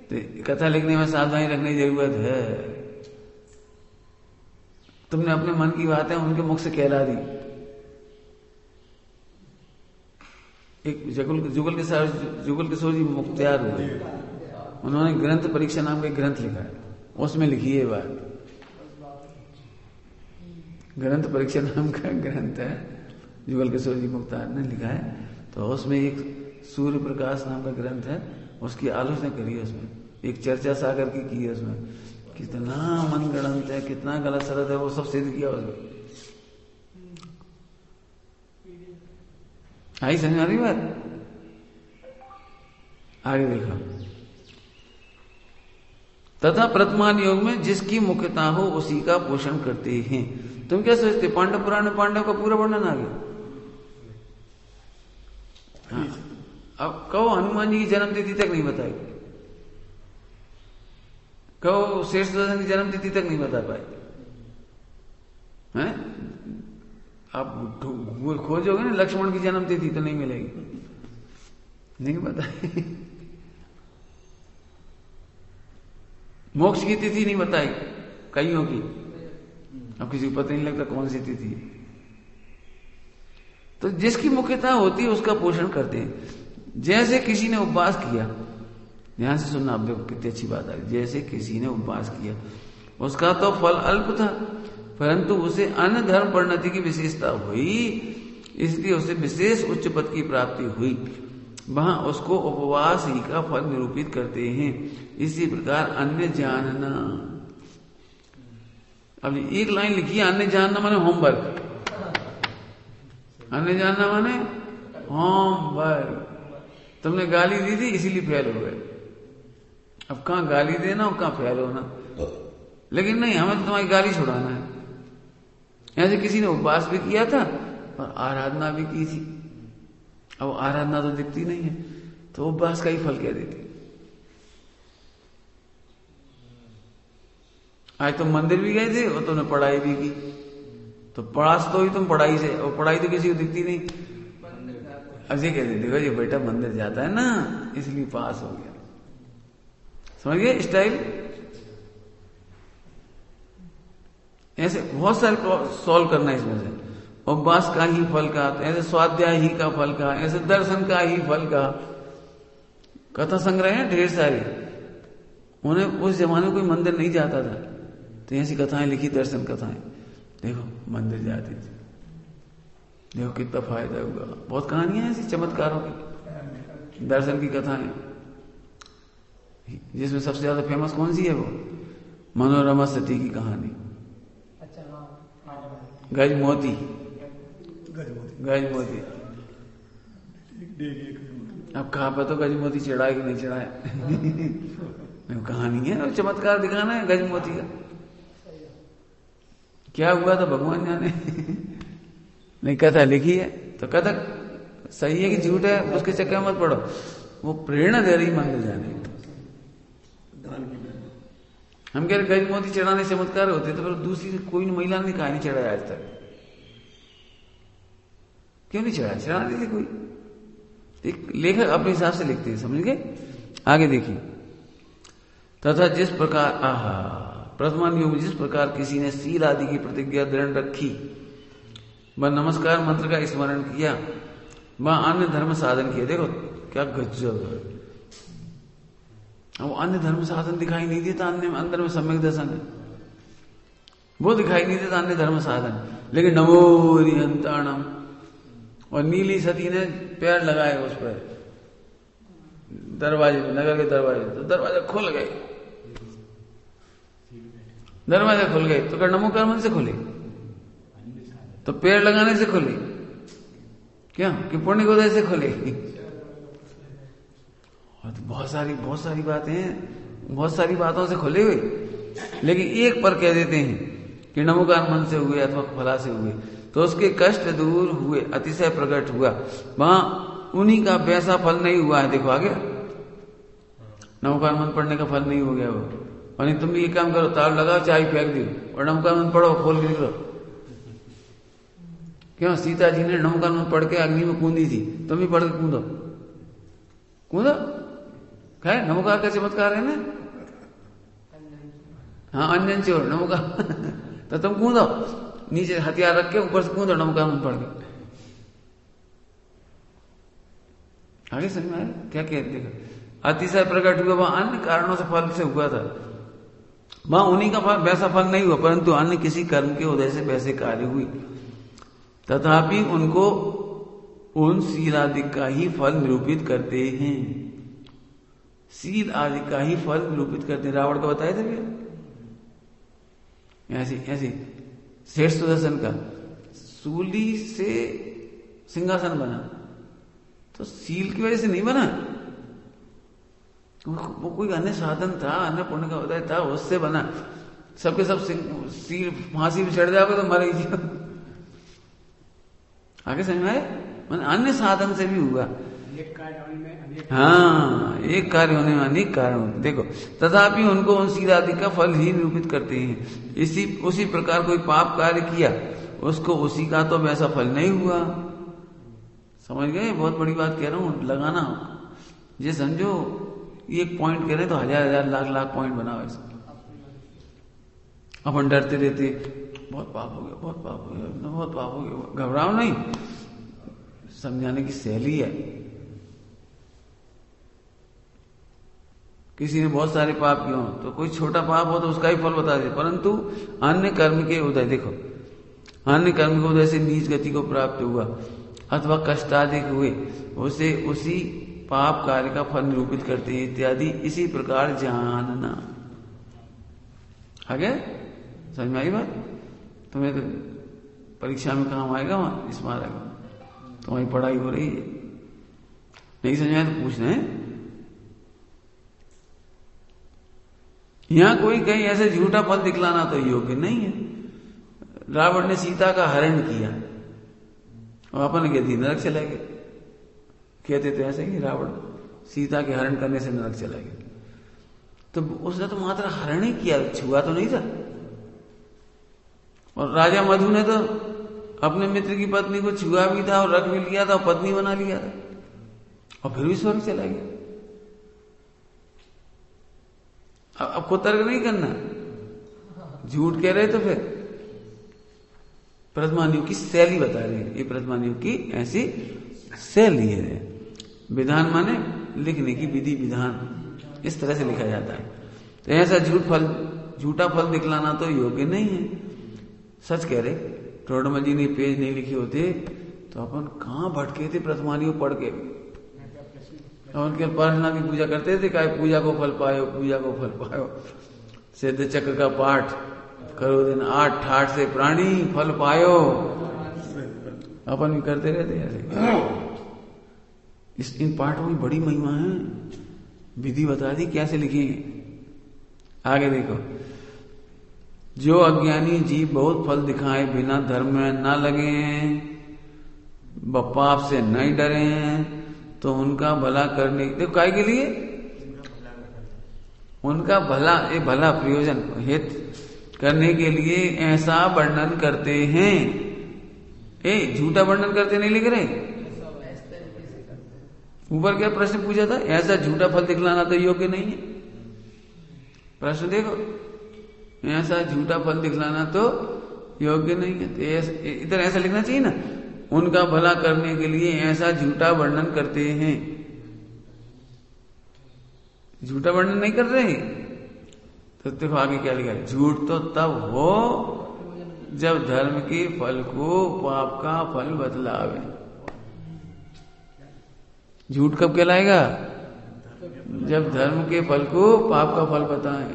तो कथा लिखने में सावधानी रखने की जरूरत है। तुमने अपने मन की बातें उनके मुख से कहला दी। एक जुगल किशोर जी मुख्तियार हुए, उन्होंने ग्रंथ परीक्षा नाम का एक ग्रंथ लिखा है, उसमें लिखी है बात। ग्रंथ परीक्षा नाम का ग्रंथ है, जुगल किशोर जी मुख्तार ने लिखा है। तो उसमें एक सूर्य प्रकाश नाम का ग्रंथ है, उसकी आलोचना करी है। उसमें एक चर्चा सागर की है। उसमें कितना मनगढ़ंत है, कितना गलत सलत है, वो सब सिद्ध किया उसमें। आई समझ आ रही बात? आगे देखो, तथा वर्तमान योग में जिसकी मुख्यता हो उसी का पोषण करते हैं। तुम क्या सोचते? पांडव पुराण में पांडव का पूरा वर्णन आ गया। हाँ, अब कहो हनुमान जी की जन्म तिथि तक नहीं बताई, कहो शेष की जन्म तिथि तक नहीं बता पाए हैं? आप खोजोगे ना लक्ष्मण की जन्म तिथि तो नहीं मिलेगी, नहीं बताई। मोक्ष की तिथि नहीं बताई कईयों की, अब किसी को पता नहीं लगता कौन सी तिथि है। तो जिसकी मुख्यता होती है उसका पोषण करते हैं। जैसे किसी ने उपवास किया, ध्यान से सुनना, आप देखो कितनी अच्छी बात आ रही। जैसे किसी ने उपवास किया, उसका तो फल अल्प था, परंतु उसे अन्य धर्म परिणति की विशेषता हुई, इसलिए उसे विशेष उच्च पद की प्राप्ति हुई। वहां उसको उपवास ही का फल निरूपित करते हैं। इसी प्रकार अन्य जानना, अब एक लाइन लिखी है, अन्य जानना माने होमवर्क, अन्य जानना माने होमवर्क। तुमने गाली दी थी इसीलिए फेल हो गए। अब कहां गाली देना और कहां फेल होना, लेकिन नहीं, हमें तो तुम्हारी गाली छुड़ाना है। ऐसे किसी ने उपवास भी किया था और आराधना भी की थी। अब आराधना तो दिखती नहीं है, तो उपवास का ही फल कह देती। आज तुम मंदिर भी गए थे और तुमने पढ़ाई भी की, तो पास तो ही तुम पढ़ाई से, और पढ़ाई तो किसी को दिखती नहीं। ऐसे कहते देखो ये बेटा मंदिर जाता है ना इसलिए पास हो गया। समझ गए स्टाइल? ऐसे बहुत सारे सॉल्व करना है इसमें से। उपवास का ही फल का, ऐसे स्वाध्याय ही का फल का, ऐसे दर्शन का ही फल का। कथा संग्रह है ढेर सारे। उन्हें उस जमाने में कोई मंदिर नहीं जाता था, तो ऐसी कथाएं लिखी, दर्शन कथाएं। देखो मंदिर जाती थी, देखो कितना फायदा होगा। बहुत कहानियां ऐसी चमत्कारों की, दर्शन की कथाएं। जिसमें सबसे ज्यादा फेमस कौन सी है? वो मनोरमा सती की कहानी। गजमोती, गजमोती। अब कहाँ पर तो गजमोती चढ़ाए कि नहीं चढ़ाए। कहानी है और चमत्कार दिखाना है गजमोती का। क्या हुआ था भगवान जाने। नहीं, कथा लिखी है तो कथा सही है कि झूठ है उसके चक्कर मत पड़ो। वो प्रेरणा दे रही मंदिर जाने। हम कह रहे गजमोती चढ़ाने से चमत्कार होते, तो फिर दूसरी कोई महिला ने कहा नहीं चढ़ाया आज तक। क्यों नहीं चढ़ाया? चढ़ा देते कोई। एक लेखक अपने हिसाब से लिखते हैं, समझ गए? आगे देखिए, तथा जिस प्रकार प्रथमान युग जिस प्रकार किसी ने सील आदि की प्रतिज्ञा दृढ़ रखी, वह नमस्कार मंत्र का स्मरण किया, वह अन्य धर्म साधन किया। देखो क्या गजब है। वो अन्य धर्म साधन दिखाई नहीं देता, अंदर में सम्यक दर्शन है, वो दिखाई नहीं देता अन्य धर्म साधन। लेकिन नमो हरिहंताणम, और नीली सती ने पैर लगाए उस पर दरवाजे में, नगर के दरवाजे, तो दरवाजा खुल गए। दरवाजा खुल गए तो कर नमो कर्म से खुले, तो पैर लगाने से खुले क्या कि पुण्य गोदय से खुले। और तो बहुत सारी बातें हैं, बहुत सारी बातों से खुले हुए, लेकिन एक पर कह देते हैं कि नमोकार मन से हुए अथवा फला से हुए, तो उसके कष्ट दूर हुए, अतिशय प्रकट हुआ। वहां उन्हीं का वैसा फल नहीं हुआ है। देखो आगे, नमोकार मन पढ़ने का फल नहीं हो गया वो। और नहीं, तुम भी ये काम करो, तार लगाओ, चाय फेंक दो और नमोकार मन पढ़ो, खोल के निकलो। क्यों? सीता जी ने नमो कानून पढ़ के अग्नि में कूदी थी, तुम भी पढ़ के कूदो, कूदो। खैर नमोकार का चमत्कार है ना। हाँ, अंजन चोर नमोकार तो तुम कूदो, नीचे हथियार रख के ऊपर से कूदो नमो कानून पढ़ के। आगे समझ में आया क्या कह? देखो, अतिशय प्रकट हुआ, वहां अन्य कारणों से फल से हुआ था, वहां उन्हीं का फल वैसा फल नहीं हुआ, परंतु अन्य किसी कर्म के उदय से वैसे कार्य हुई। तथापि उनको उन शील आदि का ही फल निरूपित करते हैं। शील आदि का ही फल निरूपित करते हैं। रावण को बताया था क्या? ऐसी श्रेष्ठ सुदर्शन का सूली से सिंहासन बना, तो सील की वजह से नहीं बना, वो कोई अन्य साधन था, अन्य पुण्य का उदय था, उससे बना। सबके सब सील फांसी पे चढ़ जाओगे तो मरेगी। आगे समझ में आए? मैंने अन्य साधन से भी हुआ। हाँ, एक कार्य होने में अनेक कारण होते। देखो, तथापि उनको उन शील आदि का फल ही निरूपित करते हैं। उसी प्रकार कोई पाप कार्य किया, उसको उसी का तो वैसा फल नहीं हुआ। समझ गए? बहुत बड़ी बात कह रहा हूं, लगाना ये समझो। एक पॉइंट कह रहे तो हजार लाख पॉइंट बनाओ ऐसा। अपन डरते रहते, बहुत पाप हो गया, बहुत पाप हो गया, बहुत पाप हो गया। घबराओ नहीं, समझाने की शैली है। किसी ने बहुत सारे पाप किए हो तो कोई छोटा पाप हो तो उसका ही फल बता दे, परंतु अन्य कर्म के उदय, देखो, अन्य कर्म के उदय से नीच गति को प्राप्त हुआ अथवा कष्टाधिक हुए, उसे उसी पाप कार्य का फल निरूपित करते हैं इत्यादि। इसी प्रकार जानना। आगे समझ में आई बात? तुम्हें तो परीक्षा में काम आएगा, वहां स्मारक तुम्हारी पढ़ाई हो रही है, नहीं समझ में आया तो पूछना है। यहां कोई कहीं ऐसे झूठा फल दिखलाना तो योग्य नहीं है। रावण ने सीता का हरण किया और अपन कहती नरक चला गया। कहते थे ऐसे ही, रावण सीता के हरण करने से नरक चला गया। तो उसने तो मात्र हरण ही किया, छुआ तो नहीं था। और राजा मधु ने तो अपने मित्र की पत्नी को छुआ भी था और रख भी लिया था और पत्नी बना लिया था, और फिर भी स्वर्ग चला गया। अब को तर्क नहीं करना, झूठ कह रहे तो फिर प्रथमानियों की शैली बता रहे हैं। ये प्रथमानियों की ऐसी शैली है। विधान माने लिखने की विधि विधान, इस तरह से लिखा जाता है। तो ऐसा झूठा फल दिखलाना तो योग्य नहीं है। सच कह रहे, टोडरमल जी ने पेज नहीं लिखे होते तो अपन कहां भटके थे प्रथमानियों पढ़ के। और उनके प्रार्थना की पूजा करते थे, क्या पूजा को फल पायो, पूजा को फल पायो। सिद्ध चक्र का पाठ करो दिन 8 ठाठ से प्राणी फल पायो, अपन भी करते रहते ऐसे। इन पाठों में बड़ी महिमा है, विधि बता दी कैसे लिखेंगे। आगे देखो, जो अज्ञानी जीव बहुत फल दिखाए बिना धर्म में न लगे, पाप से नहीं डरे, तो उनका भला करने, देखो काय के लिए, उनका भला प्रयोजन हित करने के लिए ऐसा वर्णन करते हैं। झूठा वर्णन करते नहीं लिख रहे। ऊपर क्या प्रश्न पूछा था? ऐसा झूठा फल दिखलाना तो योग्य नहीं है। प्रश्न देखो, ऐसा झूठा फल दिखलाना तो योग्य नहीं है। तो इधर ऐसा लिखना चाहिए ना, उनका भला करने के लिए ऐसा झूठा वर्णन करते हैं। झूठा वर्णन नहीं कर रहे। तो देखो आगे क्या लिखा है, झूठ तो तब हो जब धर्म के फल को पाप का फल बतलावे। झूठ कब कहलाएगा? जब धर्म के फल को पाप का फल बताएं,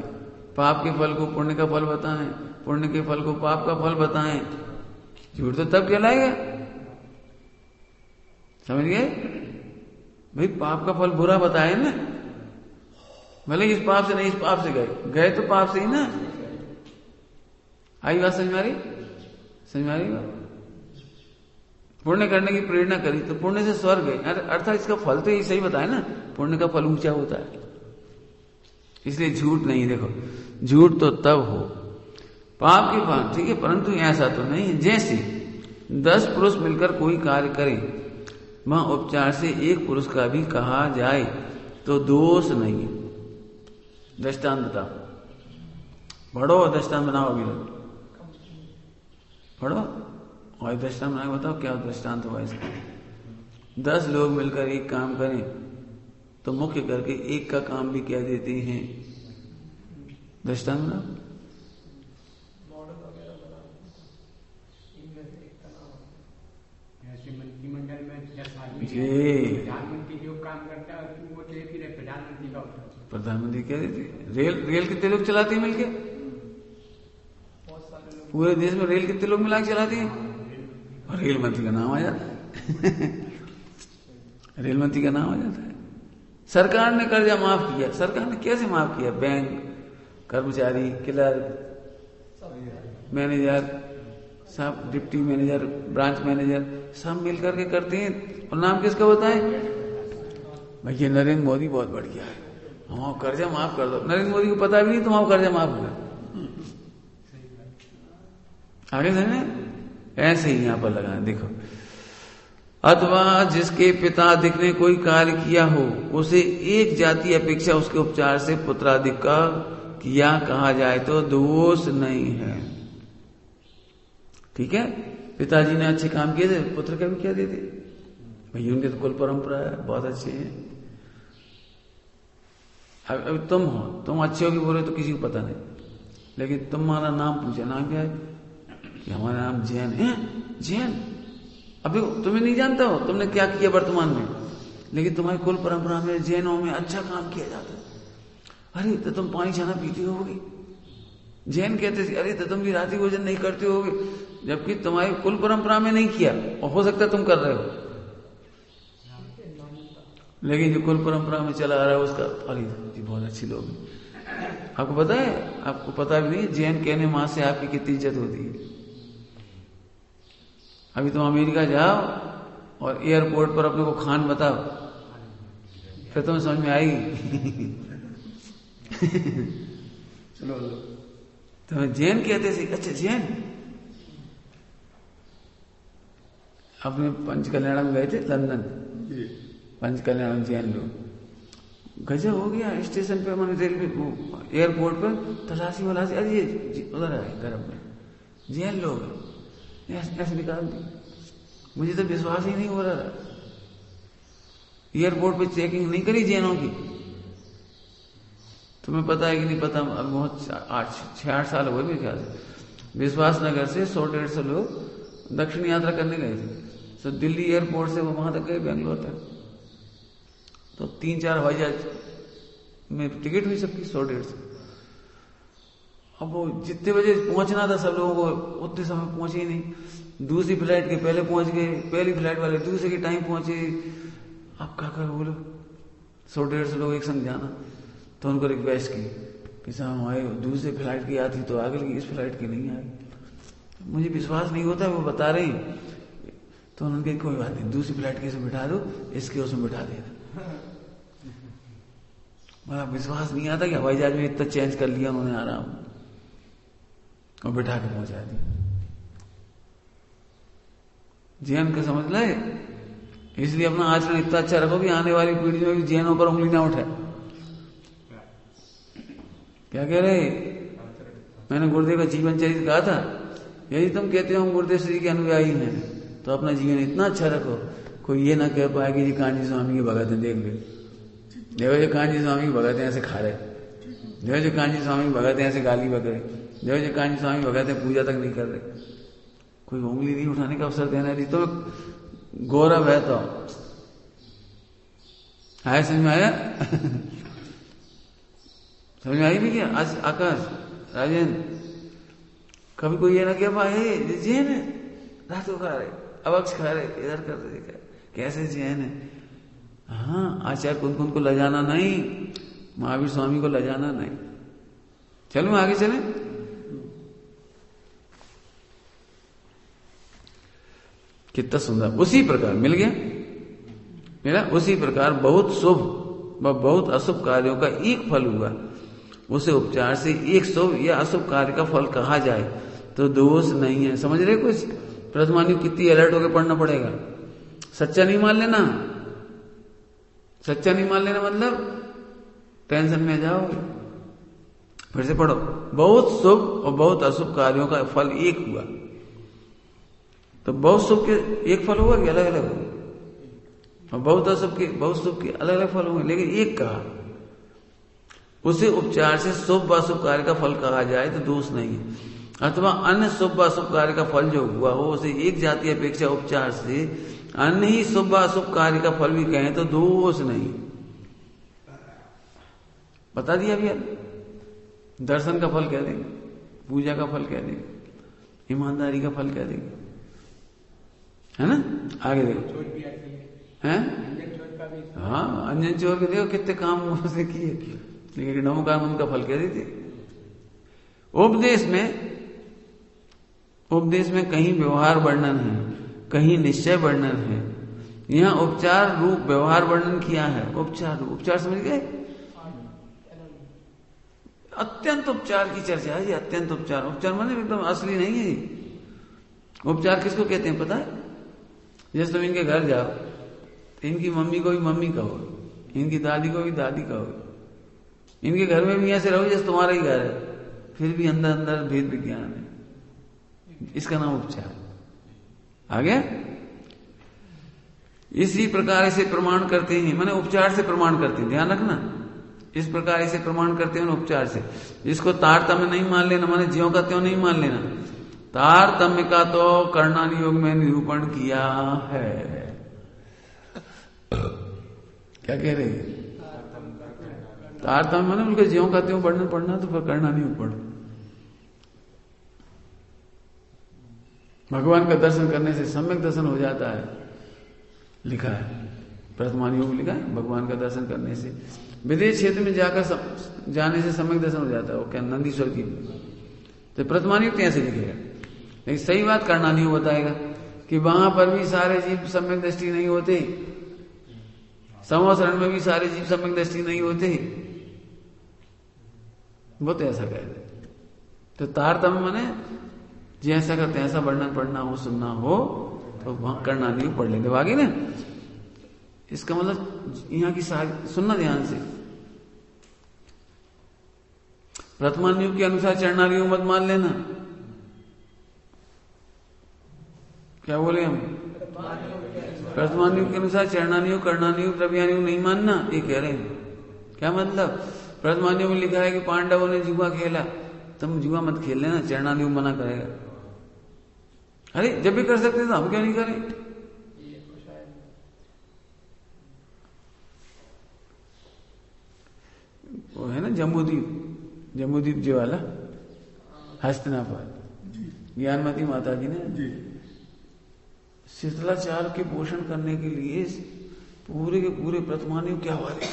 पाप के फल को पुण्य का फल बताएं, पुण्य के फल को पाप का फल बताएं। झूठ तो तब कहलाएगा। समझ गए भाई? पाप का फल बुरा बताए ना, भले इस पाप से नहीं, इस पाप से गए तो पाप से ही ना। आई बात समझ में आ रही? समझ में आ रही बात? पुण्य करने की प्रेरणा करी तो पुण्य से स्वर्ग है, अर्थात इसका फल तो यही सही बताया ना, पुण्य का फल ऊंचा होता है, इसलिए झूठ नहीं। देखो, झूठ तो तब हो पाप के फल, ठीक है, परंतु ऐसा तो नहीं जैसे 10 पुरुष मिलकर कोई कार्य करें, वहां उपचार से एक पुरुष का भी कहा जाए तो दोष नहीं है। दृष्टांत बताओ, पढ़ो दृष्टांत बनाओ, अभी पढ़ो और दृष्टांत बनाओ, बताओ क्या दृष्टांत हुआ इसका। 10 लोग मिलकर एक काम करें तो मुख्य करके एक का काम भी क्या देते हैं, दृष्टांत बनाओ। मंत्रिमंडल में 10 आदमी जी, प्रधानमंत्री जो काम करता है वो तो एक ही प्रधानमंत्री का होता है। प्रधानमंत्री क्या देते, रेल कितने लोग चलाते हैं मिलके, पूरे देश में रेल कितने लोग मिला के चलाते हैं, और रेल मंत्री का नाम आ जाता है रेल मंत्री का नाम आ जाता है। सरकार ने कर्जा माफ किया, सरकार ने कैसे माफ किया, बैंक कर्मचारी, क्लर्क, मैनेजर, सब डिप्टी मैनेजर, ब्रांच मैनेजर सब मिलकर के करते हैं। और नाम किसका बताएं, भैया नरेंद्र मोदी बहुत बढ़िया है, हम कर्जा माफ कर दो। नरेंद्र मोदी को पता भी नहीं तुम्हारा कर्जा माफ हुआ, आगे समझे, ऐसे ही यहां पर लगाना। देखो, अथवा जिसके पिता अधिक ने कोई कार्य किया हो, उसे एक जाति अपेक्षा उसके उपचार से पुत्राधिक का किया कहा जाए तो दोष नहीं है। ठीक है, पिताजी ने अच्छे काम किए थे, पुत्र का भी क्या देते, भैया उनके तो कुल परंपरा है, बहुत अच्छे हैं। अब तुम हो, तुम अच्छे हो कि बुरे तो किसी को पता नहीं, लेकिन तुम्हारा नाम पूछा, नाम क्या है, कि हमारा नाम जैन है। जैन, अभी तुम्हें नहीं जानता हो तुमने क्या किया वर्तमान में, लेकिन तुम्हारी कुल परंपरा में जैनों में अच्छा काम किया जाता है। अरे तो तुम पानी छाना पीती होगी, जैन कहते थे, अरे तो तुम भी रात्रि भोजन नहीं करते होगे, जबकि तुम्हारी कुल परंपरा में नहीं किया, और हो सकता है तुम कर रहे हो, लेकिन जो कुल परंपरा में चला आ रहा है उसका, अरे जी बहुत अच्छी लोग हैं। आपको पता है, आपको पता भी नहीं जैन कहने मां से आपकी कितनी इज्जत होती है। अभी तुम अमेरिका जाओ और एयरपोर्ट पर अपने को खान बताओ, फिर तुम्हें समझ में आएगी चलो तुम्हें जैन कहते थे, अच्छा जैन। अपने पंच कल्याणम गए थे लंदन, पंच कल्याणम जैन लोग, गजब हो गया। स्टेशन पे मैंने रेलवे एयरपोर्ट पर तलाशी वलाशी, अरे उधर है गर्भ में जैन लोग ऐसे निकाल दी, मुझे तो विश्वास ही नहीं हो रहा। एयरपोर्ट पे चेकिंग नहीं करी जैनों की, तुम्हें पता है कि नहीं पता, अब बहुत 6-8 साल हुए मेरे ख्याल से, विश्वास नगर से 100-150 लोग दक्षिण यात्रा करने गए थे, तो दिल्ली एयरपोर्ट से वो वहां तक गए, बेंगलोर तक, तो 3-4 हवाई जहाज में टिकट हुई सबकी 100-150। अब वो जितने बजे पहुंचना था सब लोगों को, उतने समय पहुंचे ही नहीं। दूसरी फ्लाइट के पहले पहुंच गए, पहली फ्लाइट वाले दूसरे के टाइम पहुंचे। अब क्या कर बोलो, 100-150 लोग एक संग जाना, तो उनको रिक्वेस्ट की कि साहब हमारे दूसरी फ्लाइट की आती तो आगे लगी, इस फ्लाइट की नहीं आई। मुझे विश्वास नहीं होता, वो बता रही, तो उन्होंने कहा कोई बात नहीं, दूसरी फ्लाइट की इसमें बिठा दो, इसके उसमें बिठा देना। मेरा विश्वास नहीं आता कि हवाई जहाज में इतना चेंज कर लिया उन्होंने आराम, और बिठा के पहुंचा दिया। जैन का समझ ले, इसलिए अपना आचरण इतना अच्छा रखो कि आने वाली पीढ़ी में भी जैनों पर उंगली ना उठाए। क्या कह रहे, मैंने गुरुदेव का जीवन चरित्र कहा था, यदि तुम कहते हो हम गुरुदेव श्री के अनुयायी हैं, तो अपना जीवन इतना अच्छा रखो, कोई ये ना कह पाए कि जी कांजी स्वामी की भगत है, देख ले, देखो जो कांजी स्वामी की भगत है ऐसे खा रहे, देखो जो कांजी स्वामी की भगत है ऐसे गाली बकरे, देखो जो कांजी स्वामी भगत है पूजा तक नहीं कर रहे। कोई उंगली नहीं उठाने का अवसर देना नहीं, तो गौरव है। तो आया समझ में आया समझ में आई भी क्या? आज आकाश राजेंद्र, कभी कोई ये ना कह पाए जैन है, रात को खा रहे, अवक्ष खा रहे, इधर कर रहे, कैसे जैन है। हाँ, आचार्य कुंद को लजाना नहीं, महावीर स्वामी को लजाना नहीं। चलो आगे चलें। कितना सुंदर, उसी प्रकार मिल गया मेरा, उसी प्रकार बहुत शुभ व बहुत अशुभ कार्यों का एक फल हुआ, उसे उपचार से एक शुभ या अशुभ कार्य का फल कहा जाए तो दोष नहीं है। समझ रहे कुछ? प्रथमान्यु कितनी अलर्ट होकर पढ़ना पड़ेगा। सच्चा नहीं मान लेना, सच्चा नहीं मान लेना मतलब टेंशन में जाओगे। फिर से पढ़ो। बहुत शुभ और बहुत अशुभ कार्यों का फल एक हुआ। तो बहुत शुभ के एक फल होगा कि अलग अलग होगा, और बहुत शुभ के अलग अलग फल होंगे, लेकिन एक कहा। उसे उपचार से शुभ व अशुभ कार्य का फल कहा जाए तो दोष नहीं है, अथवा अन्य शुभ व अशुभ कार्य का फल जो हुआ हो उसे एक जाति अपेक्षा उपचार से अन्य ही शुभ व अशुभ कार्य का फल भी कहें तो दोष नहीं। बता दिया भैया। दर्शन का फल कह देंगे, पूजा का फल कह देंगे, ईमानदारी का फल कह देंगे, है ना। आगे देखो हैं। हाँ, अंजन चोर के देखो कितने काम उसने किए, लेकिन नौ काम उनका फल कह देते। उपदेश में कहीं व्यवहार वर्णन है, कहीं निश्चय वर्णन है। यहाँ उपचार रूप व्यवहार वर्णन किया है। उपचार समझ गए। अत्यंत उपचार की चर्चा है ये। अत्यंत उपचार माने एकदम असली नहीं है। उपचार किसको कहते हैं पता है? जैसे तुम इनके घर जाओ तो इनकी मम्मी को भी मम्मी कहो, इनकी दादी को भी दादी कहो, इनके घर में भी ऐसे रहो जैसे तुम्हारा ही घर है, फिर भी अंदर अंदर भेद विज्ञान है। इसका नाम उपचार। आगे इसी प्रकार इसे प्रमाण करते हैं, माने उपचार से प्रमाण करते हैं। ध्यान रखना, इस प्रकार इसे प्रमाण करते हैं उपचार से। इसको तारतम्य नहीं मान लेना, माने ज्यों का त्यों नहीं मान लेना। तारतम्य का तो कर्णानि योग में निरूपण किया है। क्या कह रहे हैं? तारतम्य माने उनके ज्यों का त्यों वर्णन पढ़ना, तो फिर कर्णानि योग पढ़ो। भगवान का दर्शन करने से सम्यक दर्शन हो जाता है, लिखा है। प्रथमान योग लिखा है, भगवान का दर्शन करने से विदेश क्षेत्र में जाकर जाने से सम्यक दर्शन हो जाता है। वो क्या नंदीश्वर की, तो प्रथमान योग ऐसे लिखेगा। लेकिन सही बात कर्णानि योग बताएगा कि वहां पर भी सारे जीव सम्यक दृष्टि नहीं होते, संवत्सरण में भी सारे जीव सम्यक दृष्टि नहीं होते। वो तो ऐसा कह दे। तो तारतम्य माने जैसा का तैसा वर्णन पढ़ना हो, सुनना हो तो वहां कर्णानि योग पढ़ लेते आगे ना। इसका मतलब यहाँ की सारी सुनना ध्यान से। प्रथमान योग के अनुसार चरणानि योग मत मान लेना। क्या बोले हम? प्रथमान योग के अनुसार चरणानि योग, कर्णानि योग, द्रव्यानि योग नहीं मानना, ये कह रहे हैं। क्या मतलब? प्रथमान योग में लिखा है कि पांडवों ने जुआ खेला, तुम जुआ मत खेल लेना, चरणानि योग मना करेगा। अरे जब भी कर सकते तो हम क्यों नहीं करें? वो है ना जम्बूद्वीप जो वाला हस्तिनापुर, ज्ञानमती माता जी ने शिष्टाचार के पोषण करने के लिए पूरे के पूरे प्रथमान योग क्या वाले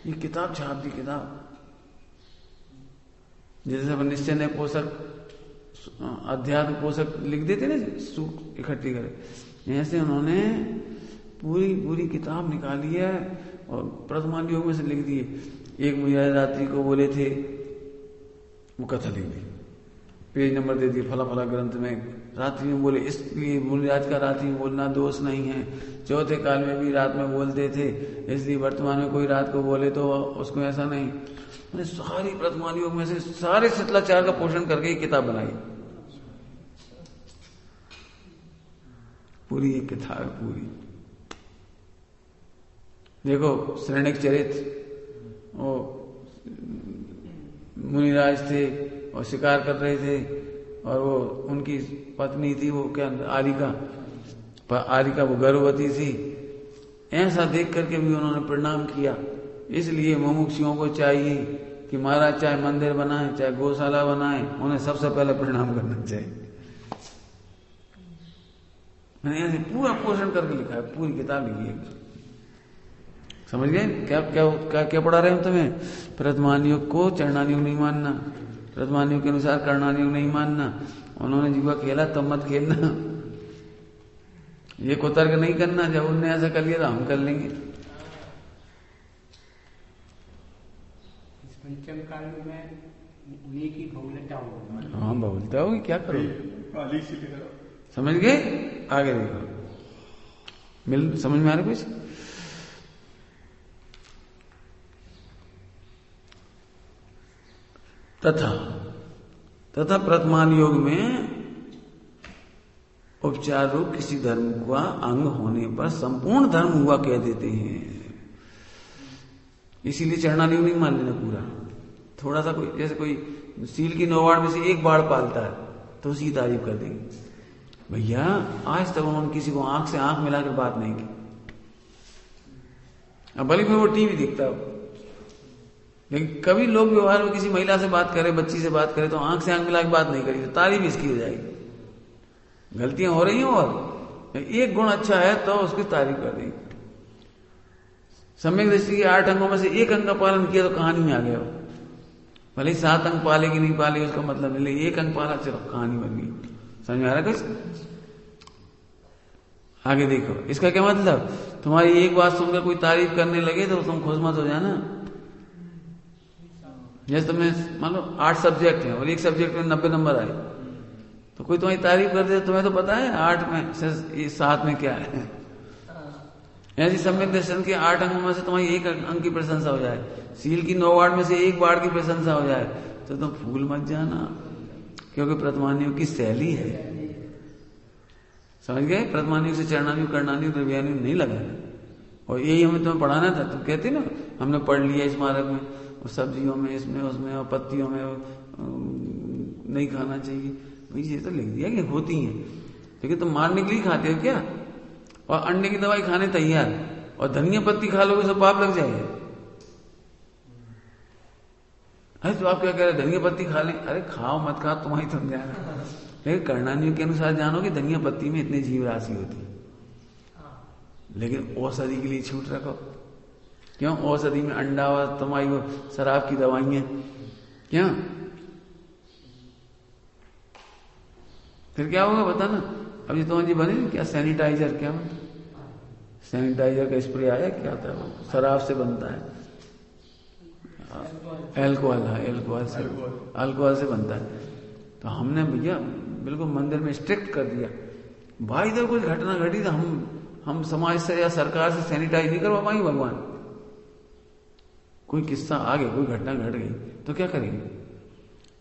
ये किताब छाप दी। किताब जैसे अपन निश्चय ने पोषक, अध्यात्म पोषक लिख देते ना, सूख इकट्ठी करे, ऐसे उन्होंने पूरी किताब निकाली है और प्रथमान योग में से लिख दिए। एक मुनिराज रात्रि को बोले थे, वो कथा लिख दी, पेज नंबर दे दिए फला फला ग्रंथ में। रात्रि में बोले, इसलिए मुनिराज का रात्रि में बोलना दोष नहीं है। चौथे काल में भी रात में बोलते थे, इसलिए वर्तमान में कोई रात को बोले तो उसको ऐसा नहीं। मैंने सारी प्रथमान योग में से सारे शिष्टाचार का पोषण करके एक किताब बनाई। पूरी एक किताब है पूरी। देखो श्रेणिक चरित्र, वो मुनिराज थे और शिकार कर रहे थे, और वो उनकी पत्नी थी, वो क्या आरिका वो गर्भवती थी। ऐसा देख करके भी उन्होंने प्रणाम किया। इसलिए मुमुक्षुओं को चाहिए कि महाराज चाहे मंदिर बनाए चाहे गौशाला बनाए, उन्हें सबसे पहले प्रणाम करना चाहिए। मैंने ऐसे पूरा पोषण करके लिखा है, पूरी किताब लिखी है। समझ गए? क्या क्या क्या क्या पढ़ा रहे हैं तुम्हें? प्रथमान योग को चरणानि योग नहीं मानना, प्रथमान योग के अनुसार कर्णानि योग नहीं मानना। उन्होंने जुआ खेला तो मत खेलना, ये कुतर्क नहीं करना। जब उन्होंने ऐसा कर लिया तो हम कर लेंगे। इस पंचम काल में उन्हीं की बहुलता होगी। हाँ बहुलता होगी, क्या करो। समझ गए? आगे देखो, समझ में आ रहा कुछ? तथा प्रथमान योग में उपचार रूप किसी धर्म का अंग होने पर संपूर्ण धर्म हुआ कह देते हैं। इसीलिए चरणानी नहीं मान लेना पूरा। थोड़ा सा कोई, जैसे कोई सील की 9 बाड़ में से 1 बाड़ पालता है तो उसकी तारीफ कर देंगे। भैया आज तक उन्होंने किसी को आंख से आंख मिलाकर बात नहीं की। अब भले में वो टीवी देखता हो, लेकिन कभी लोग व्यवहार में किसी महिला से बात करे, बच्ची से बात करे तो आंख से आंख मिला के बात नहीं करी तो तारीफ इसकी हो जाएगी। गलतियां हो रही हो और एक गुण अच्छा है तो उसकी तारीफ कर देंगे। सम्यक दृष्टि के 8 अंगों में से 1 अंग का पालन किया तो कहानी में आ गया। भले 7 अंग पाले कि नहीं पाले उसका मतलब नहीं, 1 अंग पाला चलो कहानी बन गई। समझ में आ रहा कुछ? आगे देखो, इसका क्या मतलब? तुम्हारी एक बात सुनकर कोई तारीफ करने लगे तो तुम खुश मत हो जाना। जैसे तुम्हें मान लो 8 सब्जेक्ट हैं और एक सब्जेक्ट में 90 नंबर आए तो कोई तुम्हारी तारीफ कर दे, तुम्हें तो पता है 8 में से 7 में क्या है। ऐसी सम्यक दर्शन के 8 अंगों में से तुम्हारी 1 अंग की प्रशंसा हो जाए, सील की 9 बाड़ में से 1 बाड़ की प्रशंसा हो जाए तो तुम फूल मत जाना, क्योंकि प्रथमानियों की शैली है। समझ गए? प्रथमानियों से चरणानियों, कर्णानियों, द्रव्यानियों नहीं लगाना। और यही हमें तुम्हें पढ़ाना था। तुम कहते ना हमने पढ़ लिया स्मारक में, सब्जियों में, इसमें उसमें और पत्तियों में नहीं खाना चाहिए। भाई ये तो लिख दिया कि होती हैं, लेकिन तुम मारने के लिए खाते हो क्या? और अंडे की दवाई खाने तैयार, और धनिया पत्ती खा लोगे तो पाप लग जाएगा। अरे तो आप क्या कह रहे हैं धनिया पत्ती खा लें? अरे खाओ मत खाओ तुम्हारी तुम जाना, लेकिन कर्णानियों के अनुसार जानो कि धनिया पत्ती में इतनी जीव राशि होती है, लेकिन औषधि के लिए छूट रखो। क्यों? औषधि में अंडा और तुम्हारी वो शराब की दवाइयां, क्यों? फिर क्या होगा बताना? अब ये तुम्हारी बने क्या सैनिटाइजर, क्या सैनिटाइजर का स्प्रे आया, क्या था वो? शराब से बनता है, एल्कोहल है, अल्कोहल से बनता है। तो हमने भैया बिल्कुल मंदिर में स्ट्रिक्ट कर दिया, भाई इधर कुछ घटना घटी तो हम समाज से या सरकार से सैनिटाइज नहीं करवा पाएंगे। भगवान कोई किस्सा आ गया, कोई घटना घट गई तो क्या करेंगे?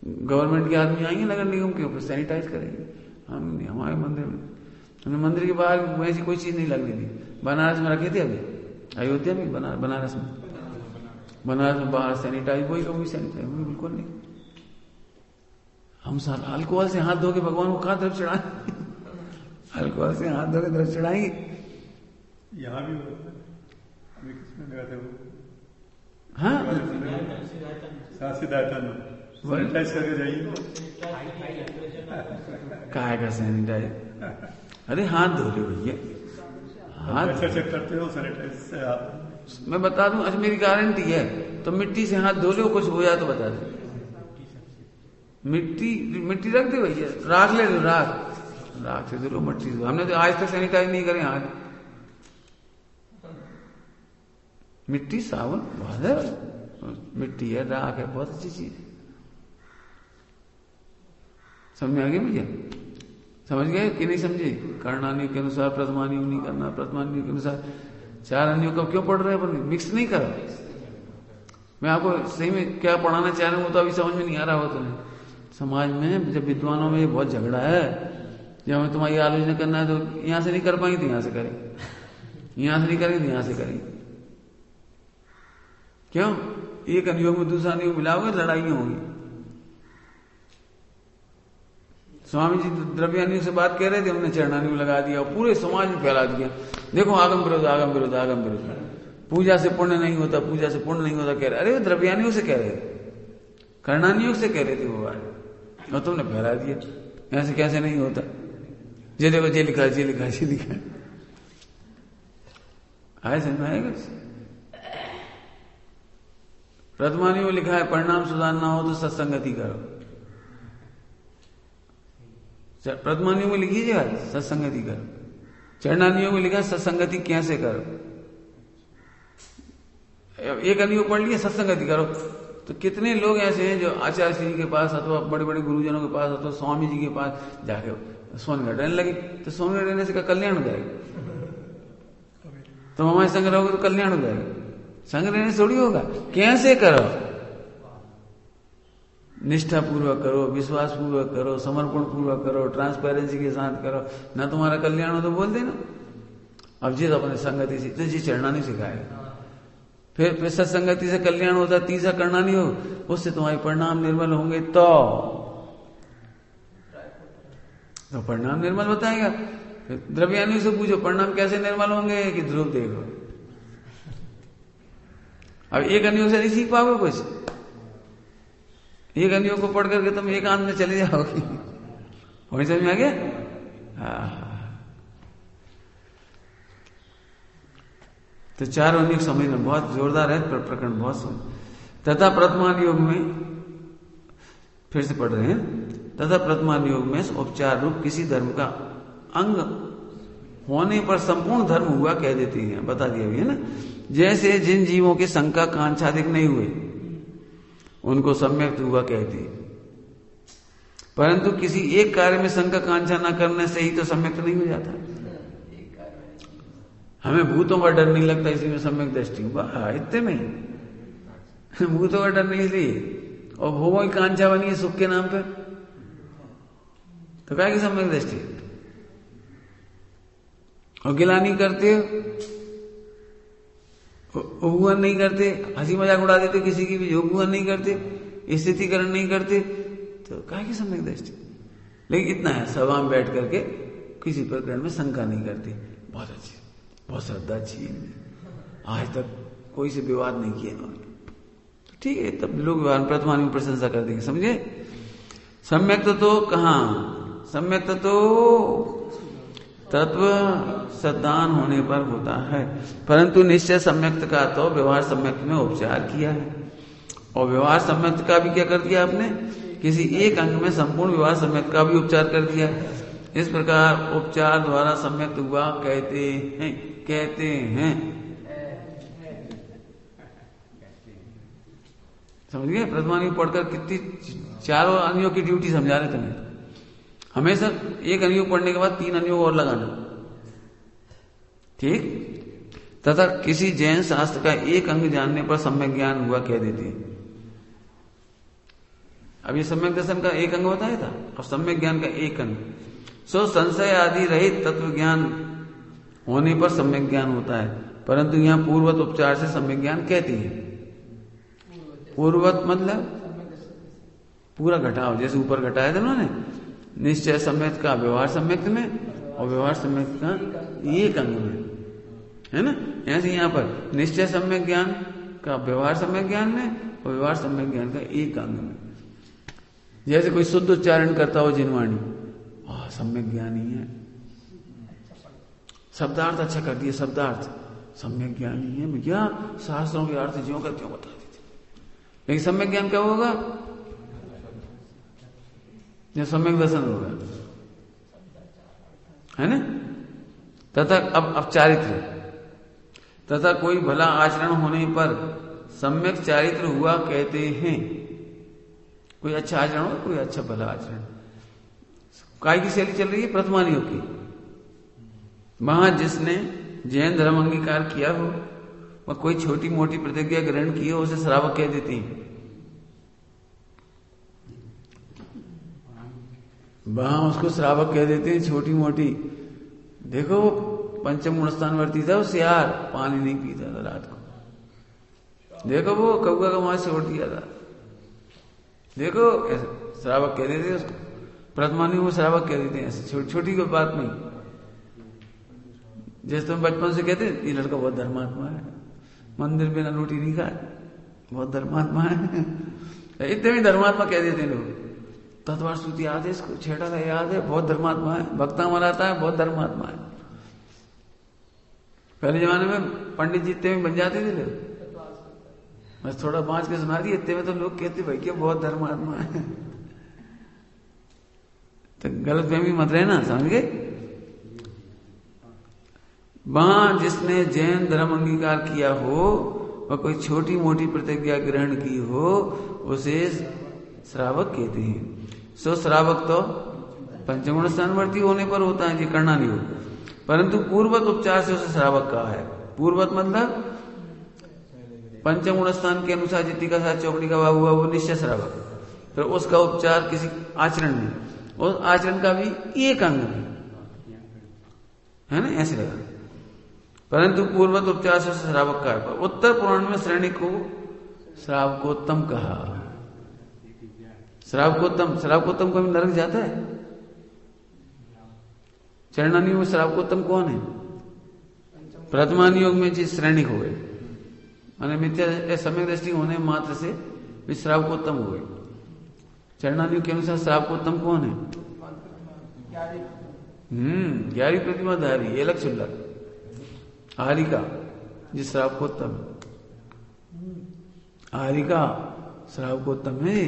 गवर्नमेंट के आदमी आएंगे नगर निगम के ऊपर सैनिटाइज करेंगे। हम नहीं, हमारे मंदिर में, हमने मंदिर के बाहर वैसी कोई चीज नहीं लगने दी। बनारस में रखे थे, अभी अयोध्या में, बनारस में बाहर सैनिटाइज, वही कभी सैनिटाइज बिल्कुल नहीं। हम साल अल्कोहल से हाथ धो के भगवान को कहां तरफ चढ़ाएंगे? अल्कोहल से हाथ धो के तरफ चढ़ाएंगे। यहाँ भी अभी किसमें लगा था वो? हाँ सैनिटाइज करके जाइए। काय का सैनिटाइज? अरे हाथ धो लो भैया, हाथ अच्छा करते हो सैनिटाइज से हाथ। मैं बता दूं, अच्छा मेरी गारंटी है, तो मिट्टी से हाथ धो लो, कुछ हो जाए तो बता दो। मिट्टी रख दे भैया, राख ले लो, राख से धो लो, मिट्टी से। हमने तो आज तक सैनिटाइज नहीं करे हाथ। मिट्टी साबुन बहुत है, मिट्टी है, राख है, बहुत अच्छी चीज है। समझ में आ गई भैया? समझ गए कि नहीं समझे? कर्णानियों के अनुसार प्रथमानियों नहीं करना, प्रथमानियों के अनुसार 4 अन्यों का क्यों पढ़ रहे हैं? मिक्स नहीं करो। मैं आपको सही में क्या पढ़ाना चाह रहा हूं तो अभी समझ में नहीं आ रहा हो तुम्हें। समाज में जब विद्वानों में बहुत झगड़ा है, जब हमें तुम्हारी आलोचना करना है तो यहां से नहीं कर पाएंगे तो यहां से करें, यहां से नहीं करेंगे तो यहां से करें। क्यों? एक अनुयोग में दूसरा अनुयोग मिलाओगे, लड़ाइयां होंगी। स्वामी जी द्रव्यानियों से बात कह रहे थे, हमने चरणानियों लगा दिया और पूरे समाज में फैला दिया। देखो आगम विरोध, आगम विरोध, आगम विरोध, पूजा से पुण्य नहीं होता, पूजा से पुण्य नहीं होता कह रहे। अरे वो द्रव्यानियों से कह रहे थे, कर्णानियों से कह रहे थे वो बात, और तुमने फैला दिया ऐसे कैसे नहीं होता। ये देखो ये लिखा, ये लिखा, ये लिखा, आए समझ में आएगा? प्रथमानियों में लिखा है परिणाम सुधारना हो तो सत्संगति करो। प्रथमानियों में लिखी जाए सत्संगति करो, चरणानियों में लिखा सत्संगति कैसे करो। एक अनुयोग पढ़ लिया सत्संगति करो, तो कितने लोग ऐसे हैं जो आचार्य श्री के पास अथवा बड़े बड़े गुरुजनों के पास अथवा स्वामी जी के पास जाके सोनगढ़ रहने लगे, तो सोनगढ़ रहने से का कल्याण हो जाएगा। तुम हमारे संग रहोगे तो कल्याण हो जाएगा, संग रहने से थोड़ी होगा। कैसे करो, निष्ठा पूर्वक करो, विश्वास पूर्वक करो, समर्पण पूर्वक करो, ट्रांसपेरेंसी के साथ करो, ना तुम्हारा कल्याण हो तो बोल देना। अब जी तो अपने संगति से तो जी चढ़ना नहीं सिखाएगा, फिर सत्संगति से कल्याण होता, तीसरा करना नहीं हो, उससे तुम्हारे परिणाम निर्मल होंगे तो परिणाम निर्मल बताएगा। फिर द्रव्यानी से पूछो परिणाम कैसे निर्मल होंगे, कि ध्रुव देखो। अब एक अनुयोग से नहीं सीख पाओगे कुछ, एक अनुयोग को पढ़ करके तुम एकांत में चले जाओगे। वही समझ में आ गया। तो चार अनुयोग समझना बहुत जोरदार है, प्रकरण बहुत सुन। तथा प्रथमान योग में फिर से पढ़ रहे हैं, तथा प्रथमान योग में उपचार रूप किसी धर्म का अंग होने पर संपूर्ण धर्म हुआ कह देती हैं, बता दिया भी है ना। जैसे जिन जीवों के शंका कांक्षादिक नहीं हुए उनको सम्यक हुआ कहती है, परंतु किसी एक कार्य में शंका कांक्षा न करने से ही तो सम्यक नहीं हो जाता। हमें भूतों का डर नहीं लगता इसी में सम्यक दृष्टि हुआ, इतने में भूतों का डर नहीं इसलिए, और भोगों की कांक्षा बनी है सुख के नाम पर, तो क्या की सम्यक दृष्टि। और गिलानी करते हो, उपगुहन नहीं करते, हंसी मजाक उड़ा देते किसी की भी, उपगुहन नहीं करते, स्थितिकरण नहीं करते, तो क्या की सम्यक दृष्टि। लेकिन इतना है, सभा में बैठ करके किसी प्रकरण में शंका नहीं करते, बहुत अच्छी, बहुत श्रद्धा अच्छी है, आज तक कोई से विवाद नहीं किया इन्होंने, तो ठीक है, तब लोग प्रथमान में प्रशंसा कर देंगे, समझे। सम्यक तो कहाँ, सम्यक तो तत्व सद्दान होने पर होता है, परंतु निश्चय सम्यक्त का तो व्यवहार सम्यक्त में उपचार किया है। और व्यवहार सम्यक्त का भी क्या कर दिया आपने, किसी एक अंग में संपूर्ण व्यवहार सम्यक्त का भी उपचार कर दिया। इस प्रकार उपचार द्वारा सम्यक्त हुआ कहते हैं। समझ गए। प्रथमान पढ़कर कितनी चारों अनुयोग की ड्यूटी समझा रहे तुम्हें। हमेशा एक अनुयोग पढ़ने के बाद 3 अनुयोग और लगाना, ठीक। तथा किसी जैन शास्त्र का एक अंग जानने पर सम्यक ज्ञान हुआ कह देती है। अब ये सम्यक दर्शन का एक अंग बताया था, अब सम्यक ज्ञान का एक अंग। सो संशय आदि रहित तत्व ज्ञान होने पर सम्यक ज्ञान होता है, परंतु यहाँ पूर्वत उपचार से सम्यक ज्ञान कहती है। पूर्वत मतलब पूरा घटाव, जैसे ऊपर घटाया था उन्होंने, निश्चय सम्यक का व्यवहार सम्यक में और व्यवहार सम्यक का एक अंग में, है ना। ऐसे यहाँ पर निश्चय सम्यक ज्ञान का व्यवहार सम्यक ज्ञान में और व्यवहार सम्यक ज्ञान का एक अंग में। जैसे कोई शुद्ध उच्चारण करता हो जिनवाणी, सम्यक ज्ञानी है। शब्दार्थ अच्छा कर दिए, शब्दार्थ सम्यक ज्ञानी है भैया, शास्त्रों के अर्थ ज्यों का त्यों बता देते। लेकिन सम्यक ज्ञान क्या होगा, जब सम्यक दर्शन होगा, है ना। तथा अब चारित्र, तथा कोई भला आचरण होने पर सम्यक चारित्र हुआ कहते हैं। कोई अच्छा आचरण हो, कोई अच्छा भला आचरण। काय की शैली चल रही है, प्रथमान योग की। वहां जिसने जैन धर्म अंगीकार किया हो, वह कोई छोटी मोटी प्रतिज्ञा ग्रहण की हो, उसे श्रावक कह देती है। वहां उसको श्रावक कह देते हैं, छोटी मोटी। देखो पंचम गुण स्थान वर्ती था, उसे यार पानी नहीं पीता था रात को। देखो वो कौआ का मांस छोड़ दिया था, देखो श्रावक कह देते उसको। प्रथमानी वो श्रावक कह देते हैं, ऐसे छोटी कोई बात नहीं। जैसे तुम बचपन से कहते ये लड़का बहुत धर्मात्मा है, मंदिर में ना रोटी नहीं खाए, बहुत धर्मात्मा है। इतने भी धर्मात्मा कह देते हैं लोग। तत्वार स्तुति याद है, इसको छेड़ा का याद है, बहुत धर्मात्मा है। भक्ता मनाता है, बहुत धर्मात्मा है। पहले जमाने में पंडित जी इतने में बन जाते थे लोग, बस थोड़ा बांच के सुना दिए, इतने में तो लोग कहते भाई क्या बहुत धर्मात्मा है। तो गलत फहमी मत रहना, समझ गए। वहां जिसने जैन धर्म अंगीकार किया हो, वह कोई छोटी मोटी प्रतिज्ञा ग्रहण की हो, उसे श्रावक कहते हैं। सो श्रावक तो पंचगुण स्थानवर्ती होने पर होता है, ये करना नहीं हो। परंतु पूर्वत उपचार से उसे श्रावक कहा है। पूर्वत मतलब पंचगुण स्थान के अनुसार जितनी का साथ चौकड़ी का भाव हुआ वो निश्चय श्रावक, फिर उसका उपचार किसी आचरण में, उस आचरण का भी एक अंग में, है ना, ऐसे लगा। परंतु पूर्वत उपचार से श्रावक का है। उत्तर पुराण में श्रेणी को श्रावकोत्तम कहा। श्रावकोत्तम को नरक जाता है। चरणानियोग में श्रावकोत्तम कौन है? प्रथमानियोग में जिस श्रेणी हो गए, माने मिथ्या सम्यक दृष्टि होने मात्र से भी श्रावकोत्तम हो गए। चरणानियोग के अनुसार श्रावकोत्तम कौन है? ग्यारह प्रतिमाधारी, ये लक्ष्य आहारिका जिस श्रावकोत्तम, आहारिका श्रावकोत्तम है,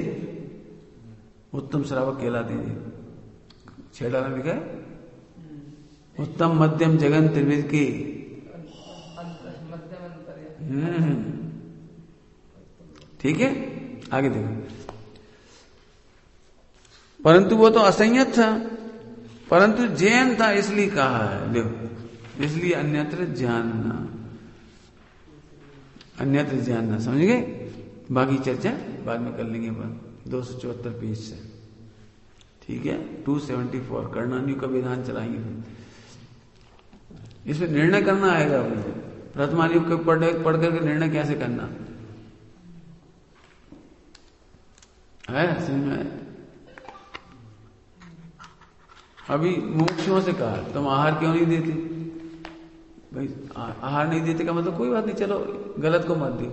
उत्तम श्रावक कहलाते हैं। 6 में लिखा है उत्तम मध्यम जगन त्रिविध की। ठीक है, आगे देखो। परंतु वो तो असंयत था, परंतु जैन था इसलिए कहा है। देखो, इसलिए अन्यत्र जानना, अन्यत्र जानना, समझ गए? बाकी चर्चा बाद में कर लेंगे अपन 274 पेज से। ठीक है, 274 कर्णानियोग का विधान चलाएंगे। फिर इसमें निर्णय करना आएगा। प्रथमानियोग को पढ़ करके निर्णय कैसे करना है, समझ में? अभी मुमुक्षुओं से कहा तुम आहार क्यों नहीं देते? भाई आहार नहीं देते का मतलब कोई बात नहीं, चलो गलत को मत दे,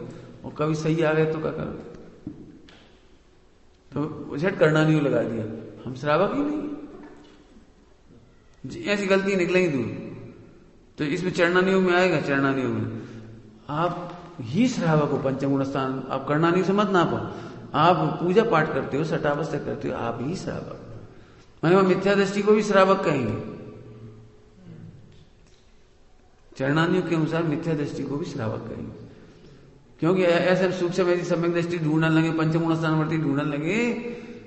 और कभी सही आ गए तो क्या करो? तो झट कर्णानियोग लगा दिया, हम श्रावक ही नहीं, ऐसी गलती निकलेगी दूर। तो इसमें चरणानियोग में आएगा। चरणानियोग में आप ही श्रावक हो। पंचगुण स्थान आप कर्णानियोग से मत ना पाओ। आप पूजा पाठ करते हो, सटावस्था करते हो, आप ही श्रावक, माने वह मिथ्या दृष्टि को भी श्रावक कहेंगे। चरणानियोग के अनुसार मिथ्या दृष्टि को भी श्रावक कहेंगे, क्योंकि ऐसे सूक्ष्म यदि सम्यक दृष्टि ढूंढने लगे, पंचगुण स्थानवर्ती ढूंढने लगे,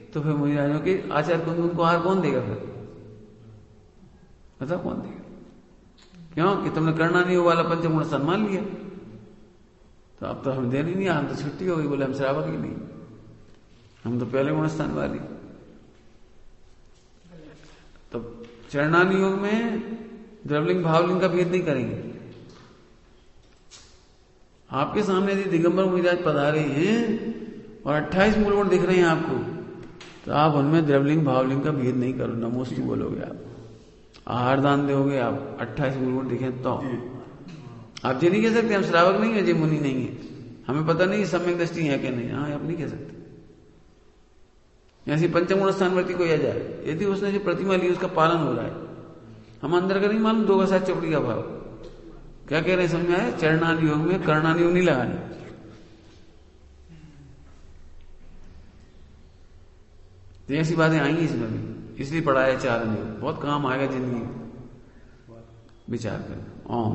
तो फिर मुनिराजों के आचार्य कुंद उनको आहार कौन देगा? फिर बताओ कौन देगा? क्यों कि तुमने कर्णानियोग वाला पंचगुण स्थान मान लिया, तो अब तो हम देने नहीं, हम तो छुट्टी हो गई, बोले हम श्रावक ही नहीं, हम तो पहले गुण स्थान वाली। तो चरणानियोग में द्रवलिंग भावलिंग का भेद नहीं करेंगे। आपके सामने यदि दिगंबर मुनिराज पधारे हैं और 28 मूलगुण दिख रहे हैं आपको, तो आप उनमें द्रवलिंग भावलिंग का भेद नहीं करो, नमोस्तु बोलोगे। आप आहार दान दोगे, आप 28 मूलगुण दिखे तो आप ये नहीं कह सकते हम श्रावक नहीं है, जी मुनि नहीं है, हमें पता नहीं सम्यक दृष्टि है कि नहीं। हाँ, आप नहीं कह सकते। ऐसी पंचगुण स्थानवर्ती को यह जाए, यदि उसने जो प्रतिमा ली उसका पालन हो रहा है, हम अंदर का नहीं मालूम 2 का 7 चौकड़ी का भाव क्या कह रहे हैं, समझ में आया? चरणानियोग में कर्णानियोग नहीं लगाने। तो ऐसी बातें आएंगी इसमें भी, इसलिए पढ़ाया 4 नियोग, बहुत काम आएगा जिंदगी में। विचार करें। ओम।